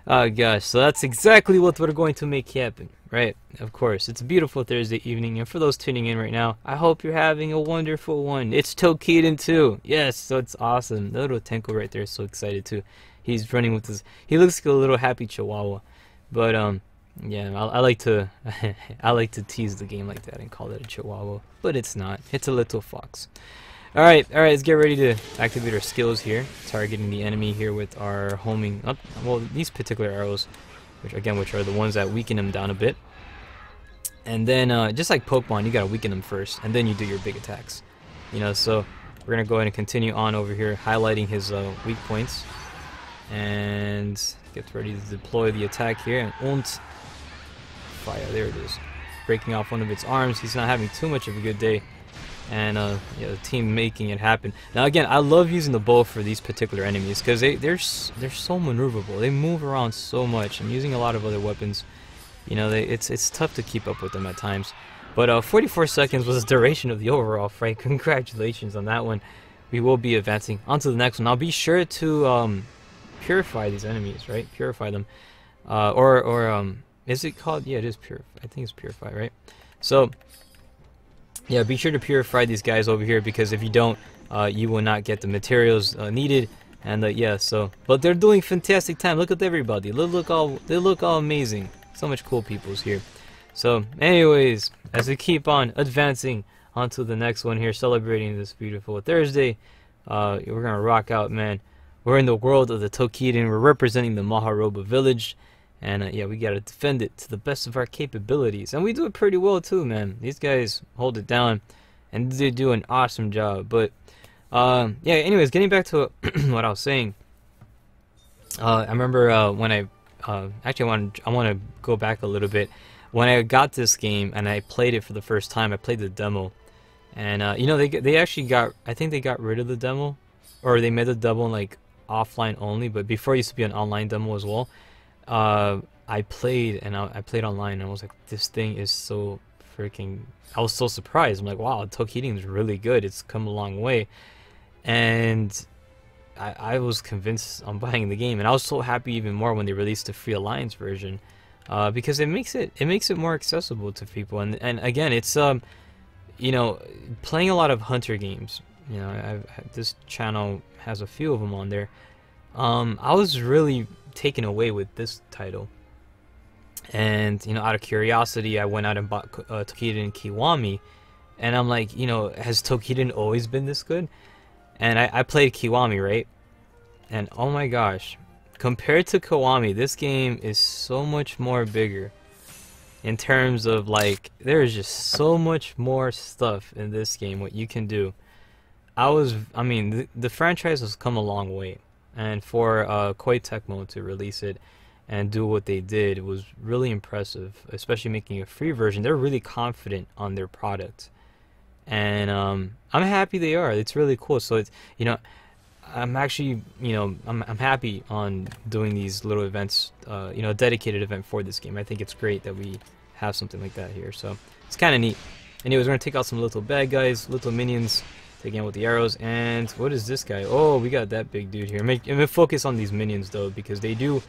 Oh gosh, so that's exactly what we're going to make happen, right? Of course, it's a beautiful Thursday evening, and for those tuning in right now, I hope you're having a wonderful one. It's Tokiden too. Yes, so it's awesome. The little Tenko right there is so excited too. He's running with his. He looks like a little happy Chihuahua, but yeah, I like to I like to tease the game like that and call it a Chihuahua, but it's not. It's a little fox. All right, let's get ready to activate our skills here, targeting the enemy here with our homing. Well, these particular arrows, which are the ones that weaken them down a bit. And then, just like Pokemon, you gotta weaken them first, and then you do your big attacks. So we're gonna go ahead and continue on over here, highlighting his weak points, and get ready to deploy the attack here. And fire, there it is, breaking off one of its arms. He's not having too much of a good day. And yeah, the team making it happen. Now again, I love using the bow for these particular enemies because they're so maneuverable. They move around so much. I'm using a lot of other weapons. It's tough to keep up with them at times. But 44 seconds was the duration of the overall fight. Congratulations on that one. We will be advancing on to the next one. I'll be sure to purify these enemies, right? Purify them, is it called? Yeah, it is purify. I think it's purify, right? So. Yeah, be sure to purify these guys over here because if you don't, you will not get the materials needed. And yeah, but they're doing fantastic time. Look at everybody. They look all amazing. So much cool peoples here. So, anyways, as we keep on advancing onto the next one here, celebrating this beautiful Thursday, we're gonna rock out, man. We're in the world of the Tokiden. We're representing the Maharoba village. And yeah, we gotta defend it to the best of our capabilities, and we do it pretty well too, man. These guys hold it down, and they do an awesome job. But yeah, anyways, getting back to what I was saying. I remember when I actually I want to go back a little bit. When I got this game and I played it for the first time, I played the demo, and they actually I think they got rid of the demo, or they made the demo like offline only. But before it used to be an online demo as well. I played online and I was like, this thing is so freaking, I was so surprised. I'm like, wow, Tokiden is really good. It's come a long way. And I was convinced on buying the game, and I was so happy even more when they released the Free Alliance version, because it makes it more accessible to people. And again, it's playing a lot of hunter games. This channel has a few of them on there. I was really taken away with this title, and out of curiosity, I went out and bought Tokiden Kiwami, and I'm like, has Tokiden always been this good? And I played Kiwami, right? And oh my gosh, compared to Kiwami, this game is so much more bigger. In terms of, like, there is just so much more stuff in this game, what you can do. I mean, the franchise has come a long way. And for Koei Tecmo to release it and do what they did was really impressive, especially making a free version. They're really confident on their product. And I'm happy they are. It's really cool. So it's, I'm actually, I'm happy on doing these little events, a dedicated event for this game. I think it's great that we have something like that here. So it's kind of neat. Anyways, we're going to take out some little bad guys, little minions, taking out with the arrows. And what is this guy? Oh, we got that big dude here. I'm going to focus on these minions, though, because they do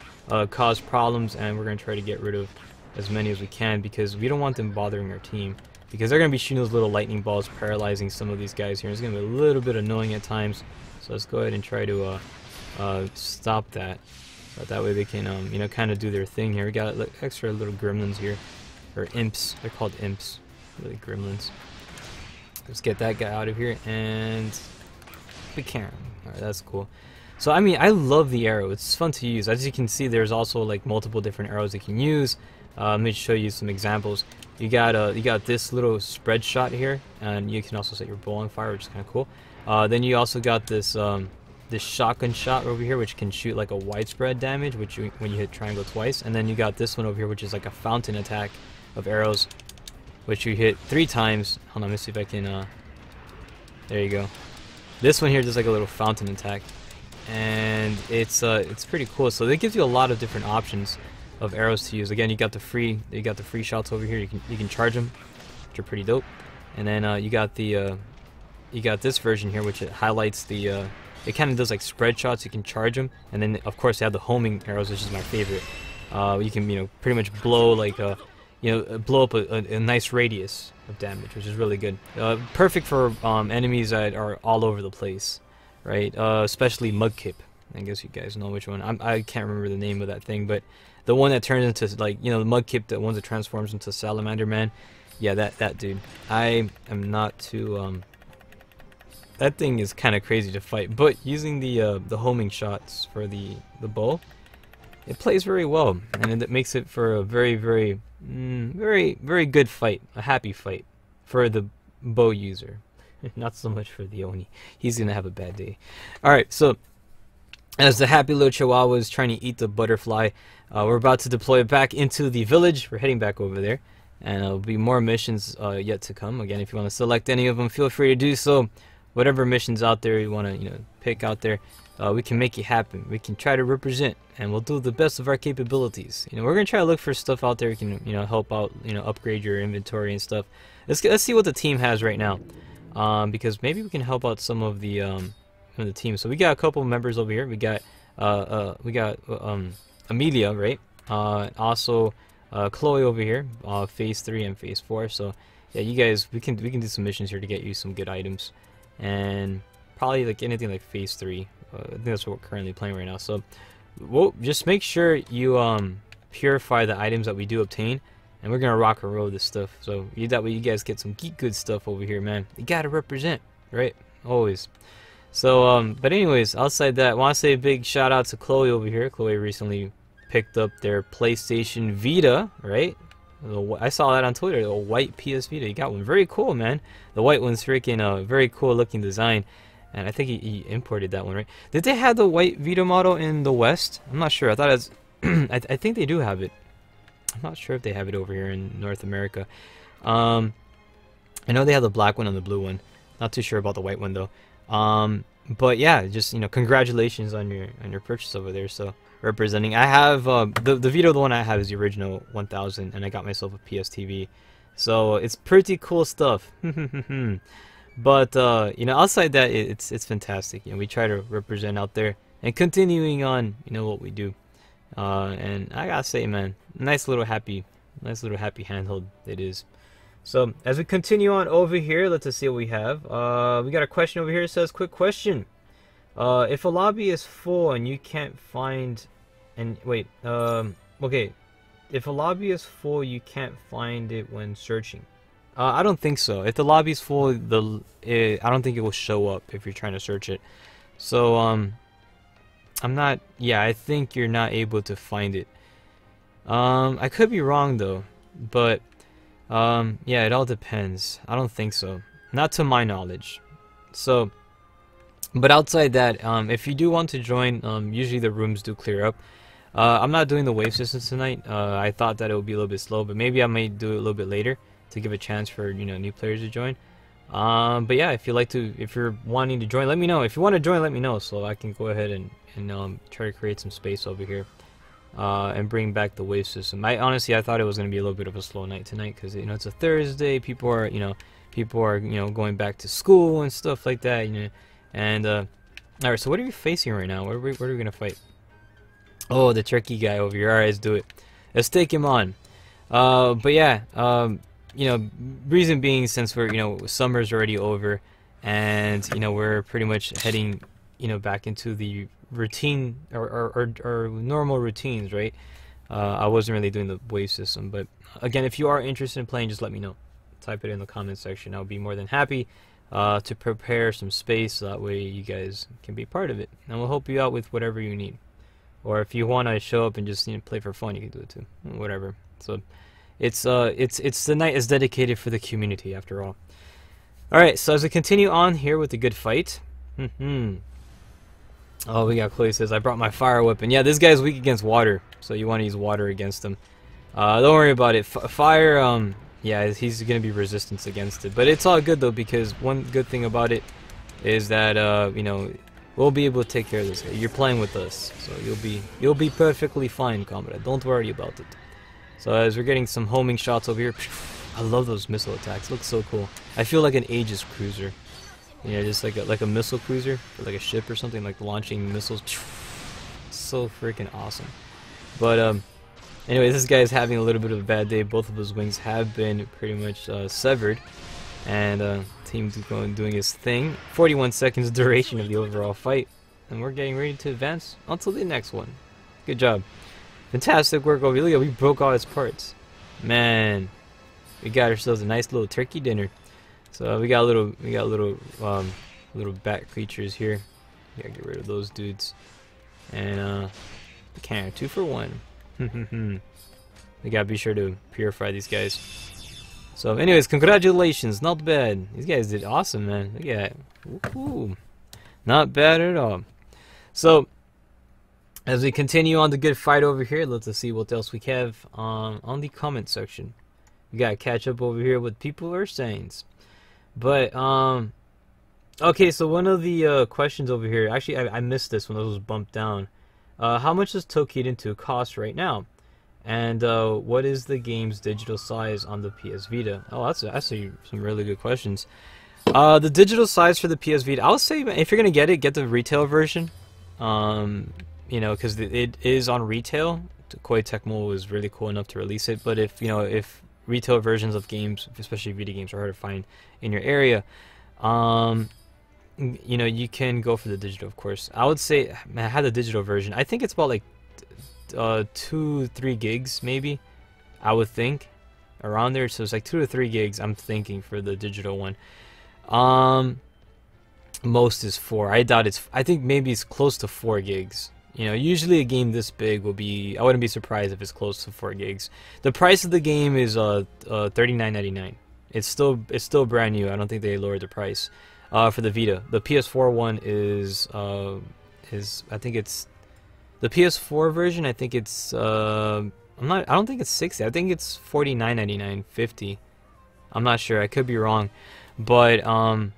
cause problems, and we're going to try to get rid of as many as we can because we don't want them bothering our team. Because they're going to be shooting those little lightning balls, paralyzing some of these guys here. It's going to be a little bit annoying at times. So let's go ahead and try to stop that. But that way they can, kind of do their thing here. We got extra little gremlins here. Or imps. They're called imps. Really gremlins. Let's get that guy out of here. And we can. Alright, that's cool. So, I mean, I love the arrow. It's fun to use. As you can see, there's also, like, multiple different arrows you can use. Let me show you some examples. You got this little spread shot here, and you can also set your bow on fire, which is kind of cool. Then you also got this this shotgun shot over here, which can shoot like a widespread damage, when you hit triangle twice. And then you got this one over here, which is like a fountain attack of arrows, which you hit 3 times. Hold on, let me see if I can. There you go. This one here does like a little fountain attack, and it's pretty cool. So it gives you a lot of different options of arrows to use. Again, you got the free shots over here. You can charge them, which are pretty dope. And then you got this version here, which it highlights the it kind of does like spread shots. You can charge them, and then of course you have the homing arrows, which is my favorite. You can pretty much blow like blow up a nice radius of damage, which is really good. Perfect for enemies that are all over the place, right? Especially Mudkip. I guess you guys know which one. I can't remember the name of that thing, but the one that turns into, like, the Mudkip, the one that transforms into Salamander Man. Yeah, that dude. I am not too that thing is kind of crazy to fight, but using the homing shots for the bow, it plays very well, and it makes it for a very very good fight, a happy fight for the bow user. Not so much for the Oni. He's gonna have a bad day. Alright, so as the happy little chihuahua is trying to eat the butterfly, we're about to deploy it back into the village. We're heading back over there, and there'll be more missions yet to come. Again, if you want to select any of them, feel free to do so. Whatever missions out there you want to pick out there, we can make it happen. We can try to represent, and we'll do the best of our capabilities. We're gonna try to look for stuff out there we can help out, upgrade your inventory and stuff. Let's see what the team has right now, because maybe we can help out some of the team. So we got a couple members over here. We got Amelia, right? Also Chloe over here, phase 3 and phase 4. So yeah, you guys, we can do some missions here to get you some good items, and probably like anything like phase 3. I think that's what we're currently playing right now. So we'll just make sure you purify the items that we do obtain, and we're gonna rock and roll this stuff. So that way you guys get some geek good stuff over here, man. You gotta represent, right? Always. So but anyways, outside that, I want to say a big shout out to Chloe over here. Chloe recently picked up their PlayStation Vita, right? I saw that on Twitter, the white PS Vita. You got one. Very cool, man. The white one's freaking very cool looking design. And I think he imported that one, right? Did they have the white Vita model in the West? I'm not sure. I thought it was I think they do have it. I'm not sure if they have it over here in North America. I know they have the black one and the blue one. Not too sure about the white one though. But yeah, just congratulations on your purchase over there. So representing, I have the Vita, the one I have is the original 1000, and I got myself a PS TV. So it's pretty cool stuff. But outside that, it's fantastic. We try to represent out there and continuing on what we do. And I gotta say, man, nice little happy handheld it is. So as we continue on over here, let's see what we have. We got a question over here. It says, quick question: If a lobby is full and you can't find, and wait, okay, if a lobby is full, you can't find it when searching. I don't think so. If the lobby's full, I don't think it will show up if you're trying to search it. So I'm not. Yeah, I think you're not able to find it. I could be wrong though, but yeah, it all depends. I don't think so. Not to my knowledge. So. But outside that, if you do want to join, usually the rooms do clear up. I'm not doing the wave systems tonight. I thought that it would be a little bit slow, but maybe I may do it a little bit later to give a chance for new players to join. But yeah, if you're wanting to join, let me know. If you want to join, let me know so I can go ahead and try to create some space over here and bring back the wave system. Honestly, I thought it was gonna be a little bit of a slow night tonight because it's a Thursday. People are going back to school and stuff like that. And alright, so what are we facing right now? What are we gonna fight? Oh, the turkey guy over here. Alright, let's do it. Let's take him on. But yeah, reason being, since we're summer's already over, and we're pretty much heading back into the routine or normal routines, right? I wasn't really doing the wave system, but again, if you are interested in playing, just let me know. Type it in the comment section. I'll be more than happy to prepare some space so that way you guys can be part of it, and we'll help you out with whatever you need. Or if you want to show up and just play for fun, you can do it too. Whatever. So it's the night is dedicated for the community after all. All right. So as we continue on here with the good fight. Oh, we got Chloe says I brought my fire weapon. Yeah, this guy's weak against water, so you want to use water against him. Don't worry about it. Fire. Yeah, he's gonna be resistance against it, but it's all good though, because one good thing about it is that we'll be able to take care of this guy. You're playing with us, so you'll be perfectly fine, comrade. Don't worry about it. So as we're getting some homing shots over here, I love those missile attacks. Looks so cool. I feel like an Aegis cruiser, just like a missile cruiser or like a ship or something, like launching missiles. So freaking awesome. But anyway, this guy is having a little bit of a bad day. Both of his wings have been pretty much severed, and team's doing his thing. 41 seconds duration of the overall fight, and we're getting ready to advance until the next one. Good job, fantastic work over here. We broke all his parts, man. We got ourselves a nice little turkey dinner. So we got little bat creatures here. We gotta get rid of those dudes, and can 2 for 1. We gotta be sure to purify these guys. So anyways, congratulations, not bad. These guys did awesome, man. Look at that. Woohoo. Not bad at all. So as we continue on the good fight over here, let's see what else we have on the comment section. We gotta catch up over here what people are saying. But okay, so one of the questions over here, actually I missed this when it was bumped down. How much does Toukiden 2 cost right now? And what is the game's digital size on the PS Vita? Oh, that's some really good questions. The digital size for the PS Vita, I would say if you're gonna get it, get the retail version. Because it is on retail. Koei Tecmo was really cool enough to release it. But if retail versions of games, especially video games, are hard to find in your area, you can go for the digital, of course. I would say, man, I had the digital version. I think it's about like 2-3 gigs, maybe. I would think around there. So it's like 2 to 3 gigs. I'm thinking for the digital one. Most is 4. I think maybe it's close to 4 gigs. Usually a game this big will be. I wouldn't be surprised if it's close to 4 gigs. The price of the game is $39.99. It's still brand new. I don't think they lowered the price. For the Vita, the PS4 one is I think it's the PS4 version. I think it's I don't think it's 60. I think it's $49.99, $50. I'm not sure. I could be wrong, but I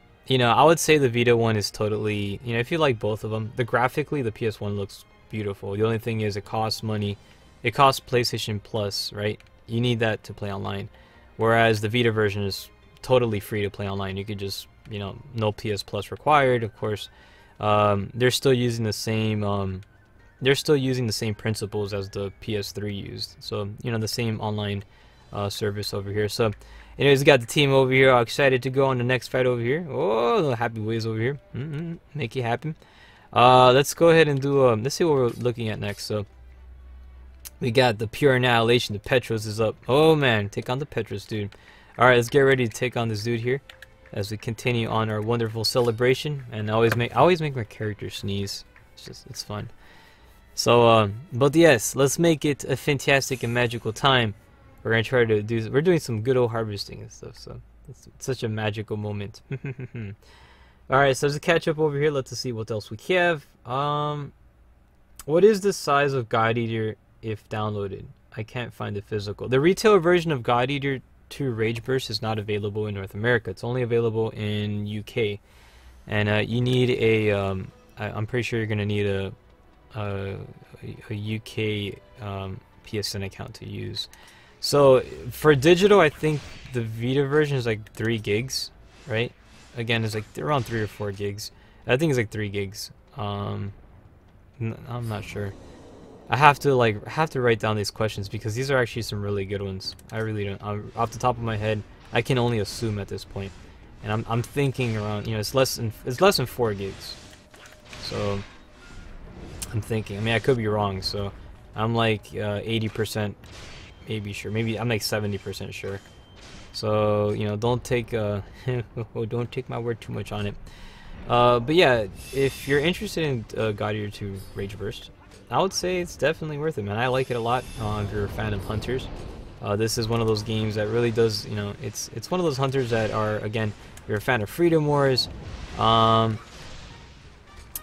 would say the Vita one is totally, if you like both of them. Graphically, the PS1 looks beautiful. The only thing is it costs money. It costs PlayStation Plus, right? You need that to play online. Whereas the Vita version is totally free to play online. You could just, no PS Plus required, of course. They're still using the same principles as the PS3 used. So, the same online service over here. So, anyways, we got the team over here all excited to go on the next fight over here. Oh, little happy ways over here. Make it happen. Let's go ahead and do let's see what we're looking at next. So we got the pure annihilation. The Petros is up. Oh man, take on the Petros, dude. All right, let's get ready to take on this dude here as we continue on our wonderful celebration. And I always make my character sneeze. It's fun. So but yes, let's make it a fantastic and magical time. We're gonna try to do. We're doing some good old harvesting and stuff. So it's such a magical moment. All right, so there's a catch up over here. Let's see what else we have. What is the size of God Eater if downloaded? I can't find the physical. The retail version of God Eater 2 Rage Burst is not available in North America. It's only available in UK, and you need a. I'm pretty sure you're gonna need a UK PSN account to use. So for digital, I think the Vita version is like 3 gigs, right? Again, it's like around 3 or 4 gigs. I think it's like 3 gigs. I'm not sure. I have to write down these questions because these are actually some really good ones. I really don't. Off the top of my head, I can only assume at this point, and I'm thinking around. You know, it's less than 4 gigs. So I'm thinking. I mean, I could be wrong. So I'm like 80% maybe sure. Maybe I'm like 70% sure. So you know, don't take don't take my word too much on it. But yeah, if you're interested in God Eater 2 Rage Burst, I would say it's definitely worth it, man. I like it a lot. If you're a fan of hunters, this is one of those games that really does. You know, it's one of those hunters that are, again, if you're a fan of Freedom Wars.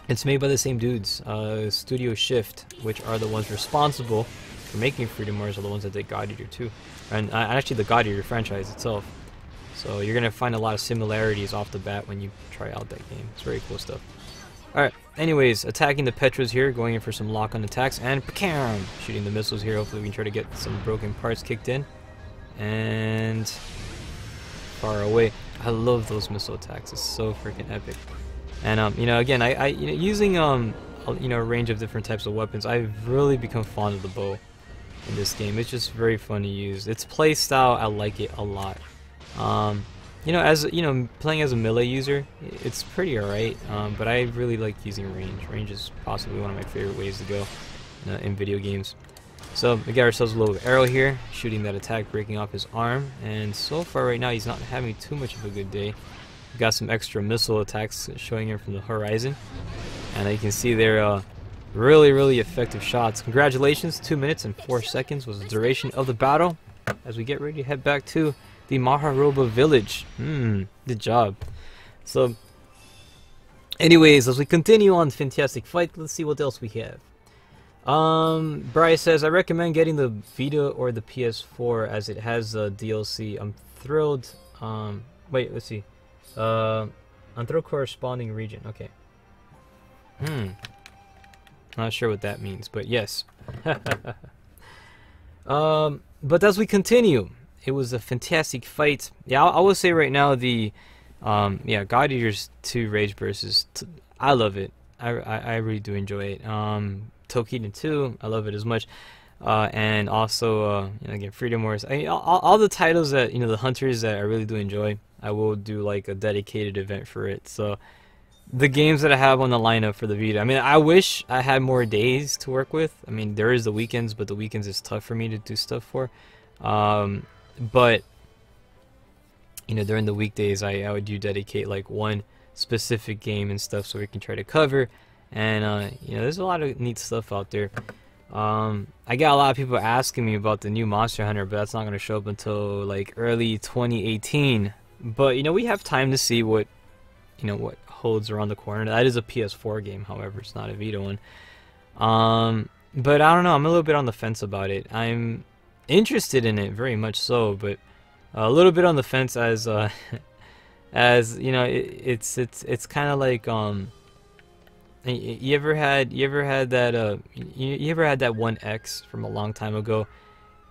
It's made by the same dudes, Studio Shift, which are the ones responsible for making Freedom Wars, are the ones that did God Eater 2, and actually the God Eater franchise itself. So you're gonna find a lot of similarities off the bat when you try out that game. It's very cool stuff. Alright, anyways, attacking the Petros here, going in for some lock-on attacks, and shooting the missiles here. Hopefully we can try to get some broken parts kicked in. And far away. I love those missile attacks. It's so freaking epic. And you know, again, you know, using you know, a range of different types of weapons, I've really become fond of the bow in this game. It's just very fun to use. Its play style, I like it a lot. You know, as you know, playing as a melee user, it's pretty alright. But I really like using range. Range is possibly one of my favorite ways to go in video games. So we got ourselves a little arrow here, shooting that attack, breaking off his arm. And so far right now, he's not having too much of a good day. We got some extra missile attacks showing him from the horizon, and you can see they're really effective shots. Congratulations, 2 minutes and 4 seconds was the duration of the battle. As we get ready to head back to the Maharoba village. Good job. So anyways, as we continue on fantastic fight, let's see what else we have. Bryce says, I recommend getting the Vita or the PS4 as it has DLC. I'm thrilled. Wait, let's see. Unthrow corresponding region. Okay. Not sure what that means, but yes. But as we continue, it was a fantastic fight. Yeah, I will say right now, the yeah, God Eater 2 Rage Burst is I love it. I really do enjoy it. Toukiden 2, I love it as much. And also, you know, again, Freedom Wars. I mean, all the titles that, you know, the hunters that I really do enjoy, I will do like a dedicated event for it. So the games that I have on the lineup for the Vita, I mean, I wish I had more days to work with. I mean, there is the weekends, but the weekends is tough for me to do stuff for. But you know, during the weekdays, I would dedicate like one specific game and stuff so we can try to cover. And you know, there's a lot of neat stuff out there. I got a lot of people asking me about the new Monster Hunter, but that's not going to show up until like early 2018. But you know, we have time to see what, you know, what holds around the corner. That is a PS4 game, however, it's not a Vita one. But I don't know, I'm a little bit on the fence about it. I'm interested in it very much so, but a little bit on the fence as as you know, it's kind of like you ever had that you ever had that one ex from a long time ago,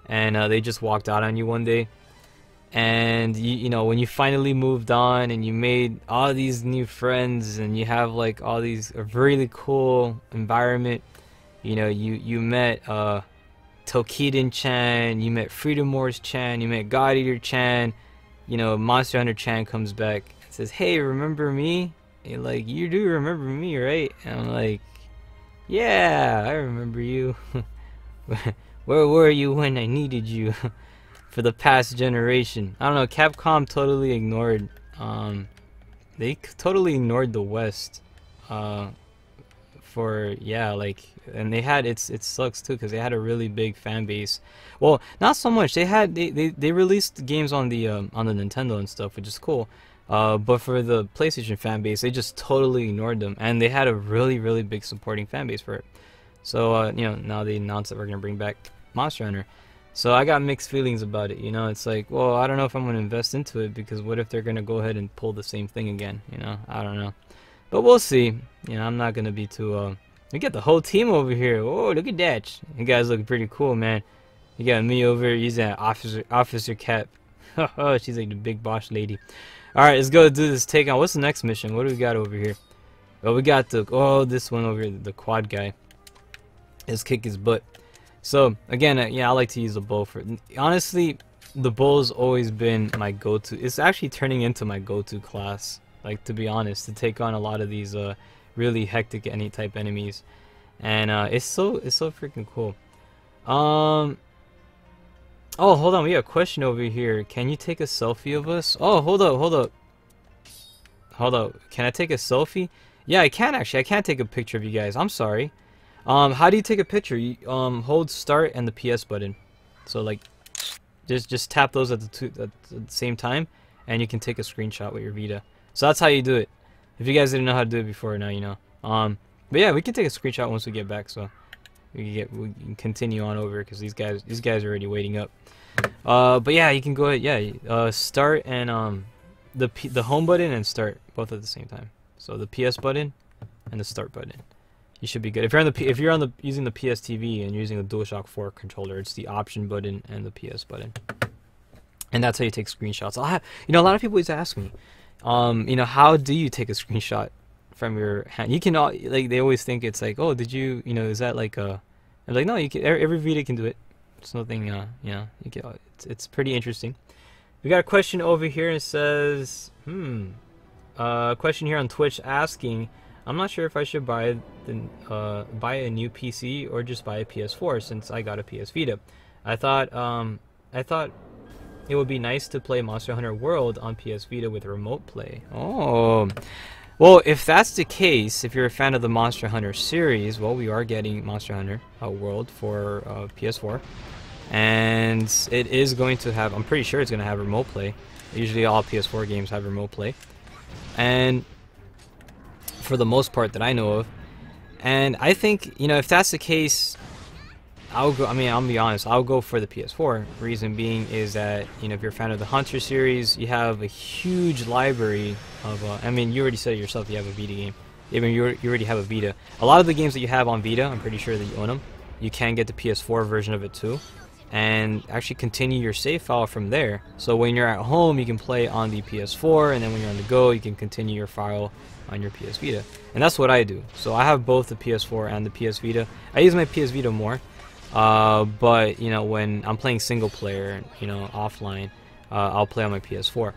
and they just walked out on you one day, and you know, when you finally moved on and you made all these new friends and you have like all these a really cool environment, you know, you met Toukiden-chan, you met Freedom Wars-chan, you met God Eater-chan, you know, Monster Hunter-chan comes back and says, hey, remember me? You're like, you do remember me, right? And I'm like, yeah, I remember you. Where were you when I needed you? For the past generation. I don't know, Capcom totally ignored, totally ignored the West, for, yeah, like, and they had, it sucks too, because they had a really big fan base. Well, not so much, they released games on the Nintendo and stuff, which is cool, but for the PlayStation fan base, they just totally ignored them, and they had a really big supporting fan base for it. So, you know, now they announced that we're gonna bring back Monster Hunter. So I got mixed feelings about it, you know. It's like, well, I don't know if I'm going to invest into it, because what if they're going to go ahead and pull the same thing again, you know? I don't know. But we'll see. You know, I'm not going to be too, we got the whole team over here. Oh, look at that. You guys look pretty cool, man. You got me over here using an officer cap. Oh, she's like the big boss lady. Alright, let's go do this take on. What's the next mission? What do we got over here? Oh, we got the, oh, this one over here, the quad guy. Let's kick his butt. So again, yeah, I like to use the bow for. Honestly, the bow's always been my go-to. It's actually turning into my go-to class. Like, to be honest, to take on a lot of these really hectic type enemies, and it's so freaking cool. Oh, hold on, we got a question over here. Can you take a selfie of us? Oh, hold up. Can I take a selfie? Yeah, I can actually. I can't take a picture of you guys. I'm sorry. How do you take a picture? You hold start and the PS button. So like, just tap those at the same time, and you can take a screenshot with your Vita. So that's how you do it. If you guys didn't know how to do it before, now you know. But yeah, we can take a screenshot once we get back, so we can continue on over, because these guys are already waiting up. But yeah, you can go ahead. Yeah, start and the home button and start both at the same time. So the PS button and the start button. You should be good. If you're using the PS TV and using the DualShock 4 controller, it's the option button and the PS button, and that's how you take screenshots. You know, a lot of people always ask me, you know, how do you take a screenshot from your hand? You can like, they always think it's like, oh, did you, you know, is that like a? I'm like, no, you can. Every Vita can do it. It's nothing, you know, you can. It's pretty interesting. We got a question over here. It says, a question here on Twitch asking, I'm not sure if I should buy a new PC or just buy a PS4 since I got a PS Vita. I thought it would be nice to play Monster Hunter World on PS Vita with remote play. Oh, well, if that's the case, if you're a fan of the Monster Hunter series, well, we are getting Monster Hunter World for PS4, and it is going to have, I'm pretty sure it's going to have remote play. Usually all PS4 games have remote play, and for the most part that I know of. And I think, you know, if that's the case, I'll go, I mean, I'll be honest, I'll go for the PS4. Reason being is that, you know, if you're a fan of the Hunter series, you have a huge library of, I mean, you already said it yourself, you have a Vita game. I mean, you already have a Vita. A lot of the games that you have on Vita, I'm pretty sure that you own them. You can get the PS4 version of it too, and actually continue your save file from there. So when you're at home, you can play on the PS4, and then when you're on the go, you can continue your file on your PS Vita. And that's what I do. So I have both the PS4 and the PS Vita. I use my PS Vita more, but you know, when I'm playing single player, you know, offline, I'll play on my PS4.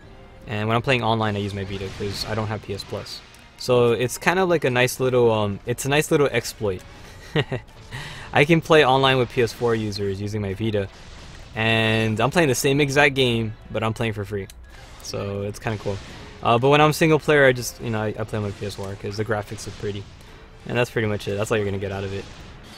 And when I'm playing online, I use my Vita because I don't have PS Plus. So it's kind of like a nice little, it's a nice little exploit. I can play online with PS4 users using my Vita, and I'm playing the same exact game, but I'm playing for free. So it's kind of cool. But when I'm single player, I just, you know, I play on my PS4 because the graphics look pretty, and that's pretty much it. That's all you're gonna get out of it.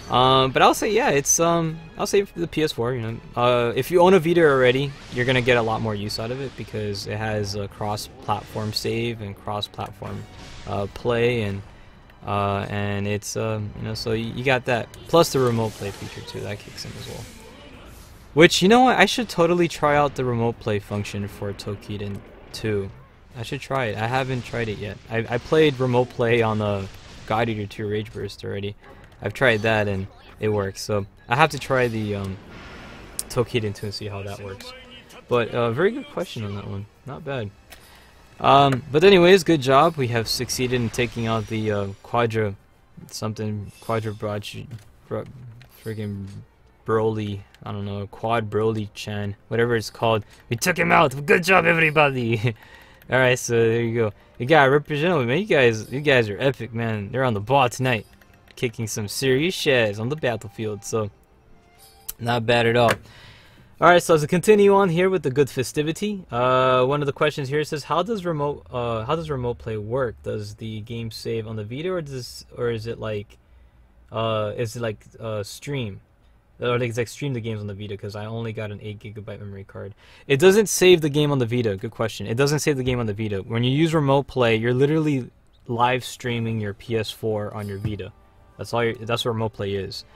But I'll say, yeah, it's I'll say the PS4. You know, if you own a Vita already, you're gonna get a lot more use out of it because it has a cross-platform save and cross-platform play, and it's you know, so you got that plus the remote play feature too that kicks in as well. Which, you know what, I should totally try out the remote play function for Toukiden 2. I should try it. I haven't tried it yet. I played remote play on the God Eater 2 Rage Burst already. I've tried that and it works. So I have to try the Toukiden 2 and see how that works. But very good question on that one. Not bad. But anyways, good job. We have succeeded in taking out the Quadra friggin' Broly. I don't know, Quad Broly Chan, whatever it's called. We took him out. Good job, everybody. All right, so there you go. You got representative, man. You guys are epic, man. They're on the ball tonight, kicking some serious shares on the battlefield. So not bad at all. All right, so to continue on here with the good festivity, one of the questions here says, how does remote play work? Does the game save on the Vita, or is it like stream? Or like, it's like stream the games on the Vita, because I only got an 8 GB memory card. It doesn't save the game on the Vita. Good question. It doesn't save the game on the Vita. When you use remote play, you're literally live streaming your PS4 on your Vita. That's what remote play is.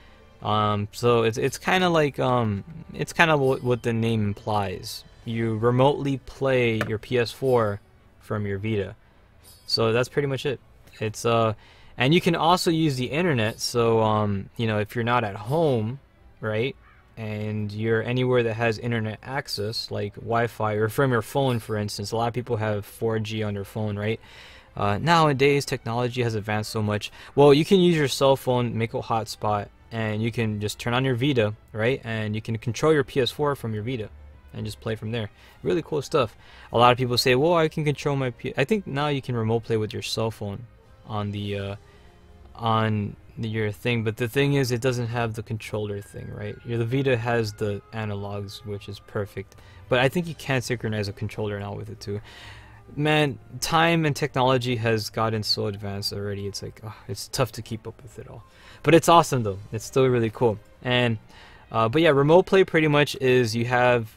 So it's kind of like it's kind of what the name implies. You remotely play your PS4 from your Vita. So that's pretty much it. It's and you can also use the internet. So you know, if you're not at home, right, and you're anywhere that has internet access, like Wi-Fi, or from your phone, for instance. A lot of people have 4G on their phone, right? Nowadays, technology has advanced so much. Well, you can use your cell phone, make a hotspot, and you can just turn on your Vita, right? And you can control your PS4 from your Vita and just play from there. Really cool stuff. A lot of people say, well, I can control my I think now you can remote play with your cell phone on the your thing, but the thing is, it doesn't have the controller thing, right? The Vita has the analogs, which is perfect, but I think you can synchronize a controller now with it too. Man, time and technology has gotten so advanced already. It's like, oh, it's tough to keep up with it all, but it's awesome though. It's still really cool. And but yeah, remote play pretty much is you have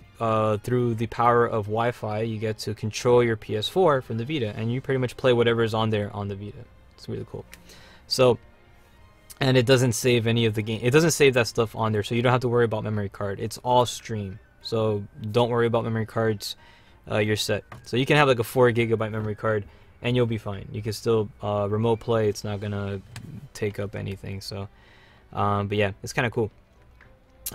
through the power of Wi-Fi, you get to control your PS4 from the Vita, and you pretty much play whatever is on there on the Vita. It's really cool. So, and it doesn't save any of the game. It doesn't save that stuff on there, so you don't have to worry about memory card. It's all stream. So don't worry about memory cards. You're set. So you can have like a 4 GB memory card, and you'll be fine. You can still remote play. It's not gonna take up anything. So, but yeah, it's kind of cool.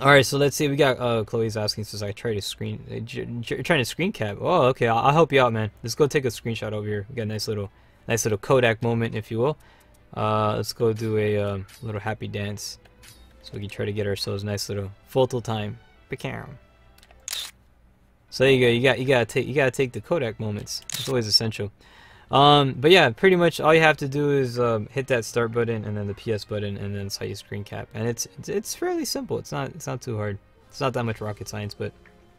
All right, so let's see. We got Chloe's asking, says I try to screen. You're trying to screen cap. Oh, okay. I'll help you out, man. Let's go take a screenshot over here. We got a nice little Kodak moment, if you will. Let's go do a little happy dance, so we can try to get ourselves a nice little photo time. So there you go. You gotta take the Kodak moments. It's always essential. But yeah, pretty much all you have to do is hit that start button and then the PS button, and then that's how you screen cap. And it's fairly simple. It's not too hard. It's not that much rocket science, but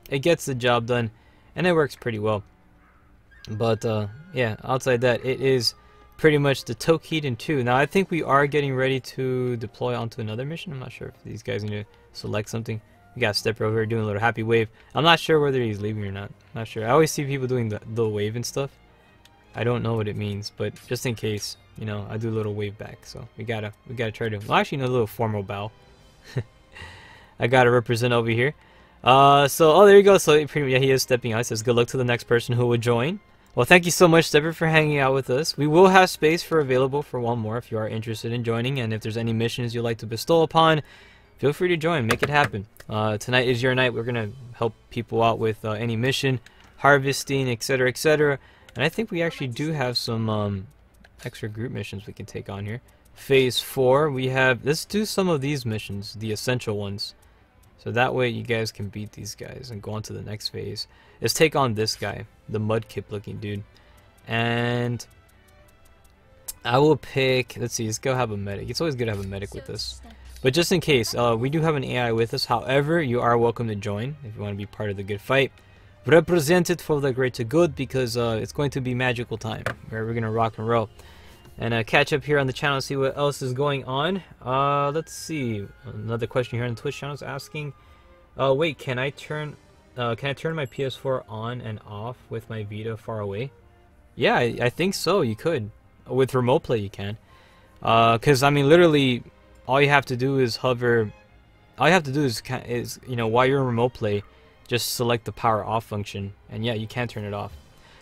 it gets the job done, and it works pretty well. But yeah, outside that, it is pretty much the Tokiden 2. Now I think we are getting ready to deploy onto another mission. I'm not sure if these guys need to select something. We got Stepper over here doing a little happy wave. I'm not sure whether he's leaving or not. I'm not sure. I always see people doing the wave and stuff. I don't know what it means, but just in case, you know, I do a little wave back. So we gotta try to. Well, actually, no, a little formal bow. I gotta represent over here. Oh, there you go. So pretty much, yeah, he is stepping out. He says good luck to the next person who would join. Well, thank you so much, Stepper, for hanging out with us. We will have space available for one more if you are interested in joining, and if there's any missions you'd like to bestow upon, feel free to join. Make it happen. Tonight is your night. We're gonna help people out with any mission, harvesting, etc., etc. And I think we actually do have some extra group missions we can take on here. Phase 4, we have. Let's do some of these missions, the essential ones, so that way you guys can beat these guys and go on to the next phase. Let's take on this guy, the Mudkip looking dude. And I will pick, let's see, let's go have a medic. It's always good to have a medic with us. But just in case, we do have an AI with us. However, you are welcome to join if you want to be part of the good fight. Represent it for the greater good, because it's going to be magical time where we're going to rock and roll. And catch up here on the channel, see what else is going on. Let's see. Another question here on the Twitch channel is asking, wait, can I turn my PS4 on and off with my Vita far away? Yeah, I think so. You could. With remote play, you can. Because I mean, literally, all you have to do is hover. All you have to do is you know, while you're in remote play, just select the power off function, and yeah, you can turn it off.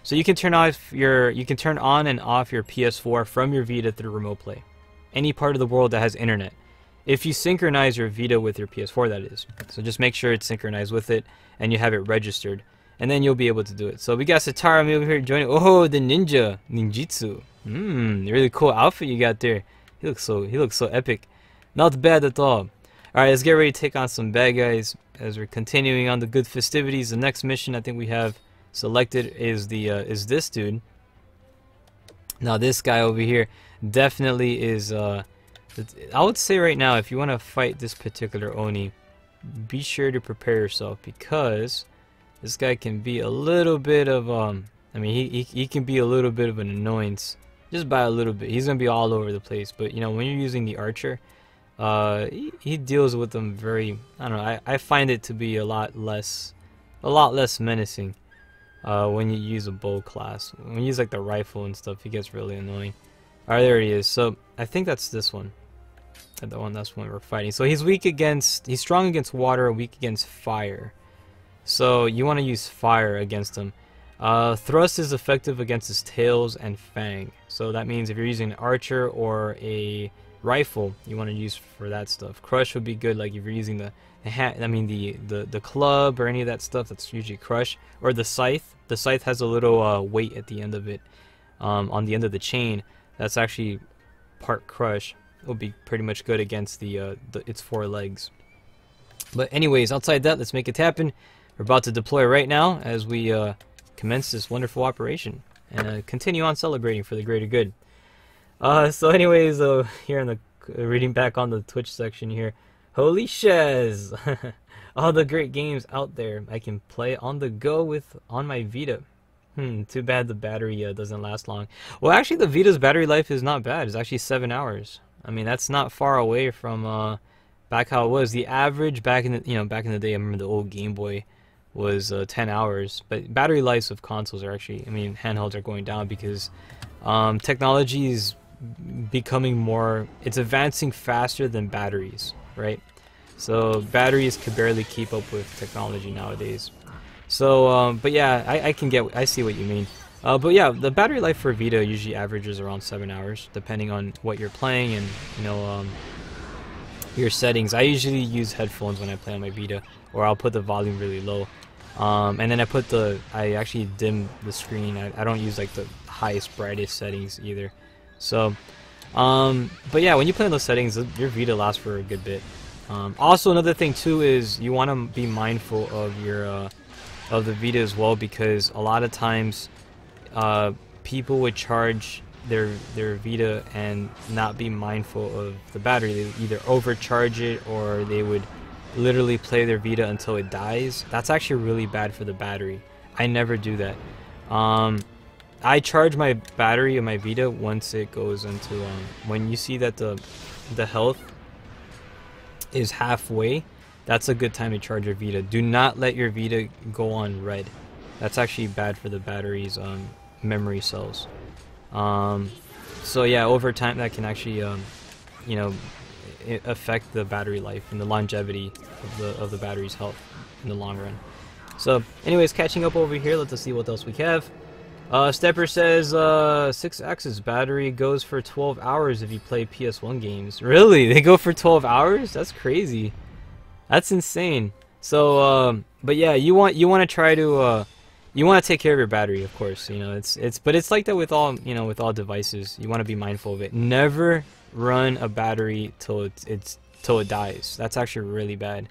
So you can turn on and off your PS4 from your Vita through remote play, any part of the world that has internet. If you synchronize your Vita with your PS4, that is. So just make sure it's synchronized with it and you have it registered, and then you'll be able to do it. So we got Satara over here joining. Oh, the ninjitsu. Really cool outfit you got there. He looks so epic. Not bad at all. Alright, let's get ready to take on some bad guys as we're continuing on the good festivities. The next mission I think we have selected is this dude. Now this guy over here definitely is I would say right now, if you want to fight this particular Oni, be sure to prepare yourself, because this guy can be a little bit of I mean, he can be a little bit of an annoyance, just by a little bit. He's gonna be all over the place. But you know, when you're using the archer, he deals with them very, I don't know, I find it to be a lot less menacing when you use a bow class. When you use like the rifle and stuff, he gets really annoying. Alright, there he is. So I think that's this one. That's one we're fighting. So he's strong against water, weak against fire. So you want to use fire against him. Thrust is effective against his tails and fang. So that means if you're using an archer or a rifle, you want to use for that stuff. Crush would be good, like if you're using the club or any of that stuff. That's usually crush. Or the scythe. The scythe has a little weight at the end of it, on the end of the chain. That's actually part crush. It will be pretty much good against its 4 legs. But anyways, outside that, let's make it happen. We're about to deploy right now as we commence this wonderful operation and continue on celebrating for the greater good. So anyways, here in the reading back on the Twitch section here, holy shiz, all the great games out there I can play on the go on my Vita. Too bad the battery doesn't last long. Well, actually, the Vita's battery life is not bad. It's actually 7 hours. I mean, that's not far away from back how it was. The average back in the day, I remember the old Game Boy was 10 hours. But battery lives of consoles are actually, I mean, handhelds are going down because technology is becoming more, it's advancing faster than batteries, right? So batteries could barely keep up with technology nowadays. So, but yeah, I see what you mean. But yeah, the battery life for Vita usually averages around 7 hours, depending on what you're playing and, you know, your settings. I usually use headphones when I play on my Vita, or I'll put the volume really low. And then I actually dim the screen. I don't use like the highest, brightest settings either. So, but yeah, when you play in those settings, your Vita lasts for a good bit. Also, another thing too is you want to be mindful of your of the Vita as well, because a lot of times people would charge their Vita and not be mindful of the battery. They either overcharge it, or they would literally play their Vita until it dies. That's actually really bad for the battery. I never do that. I charge my battery of my Vita once it goes into when you see that the health is halfway, that's a good time to charge your Vita. Do not let your Vita go on red. That's actually bad for the battery's memory cells. So yeah, over time that can actually you know, affect the battery life and the longevity of the battery's health in the long run. So anyways, catching up over here, let's see what else we have. Stepper says 6X's battery goes for 12 hours if you play PS1 games. Really? They go for 12 hours? That's crazy. That's insane. So but yeah, you want to try to you want to take care of your battery, of course. You know, but it's like that with all, you know, with all devices. You want to be mindful of it. Never run a battery till it dies. That's actually really bad.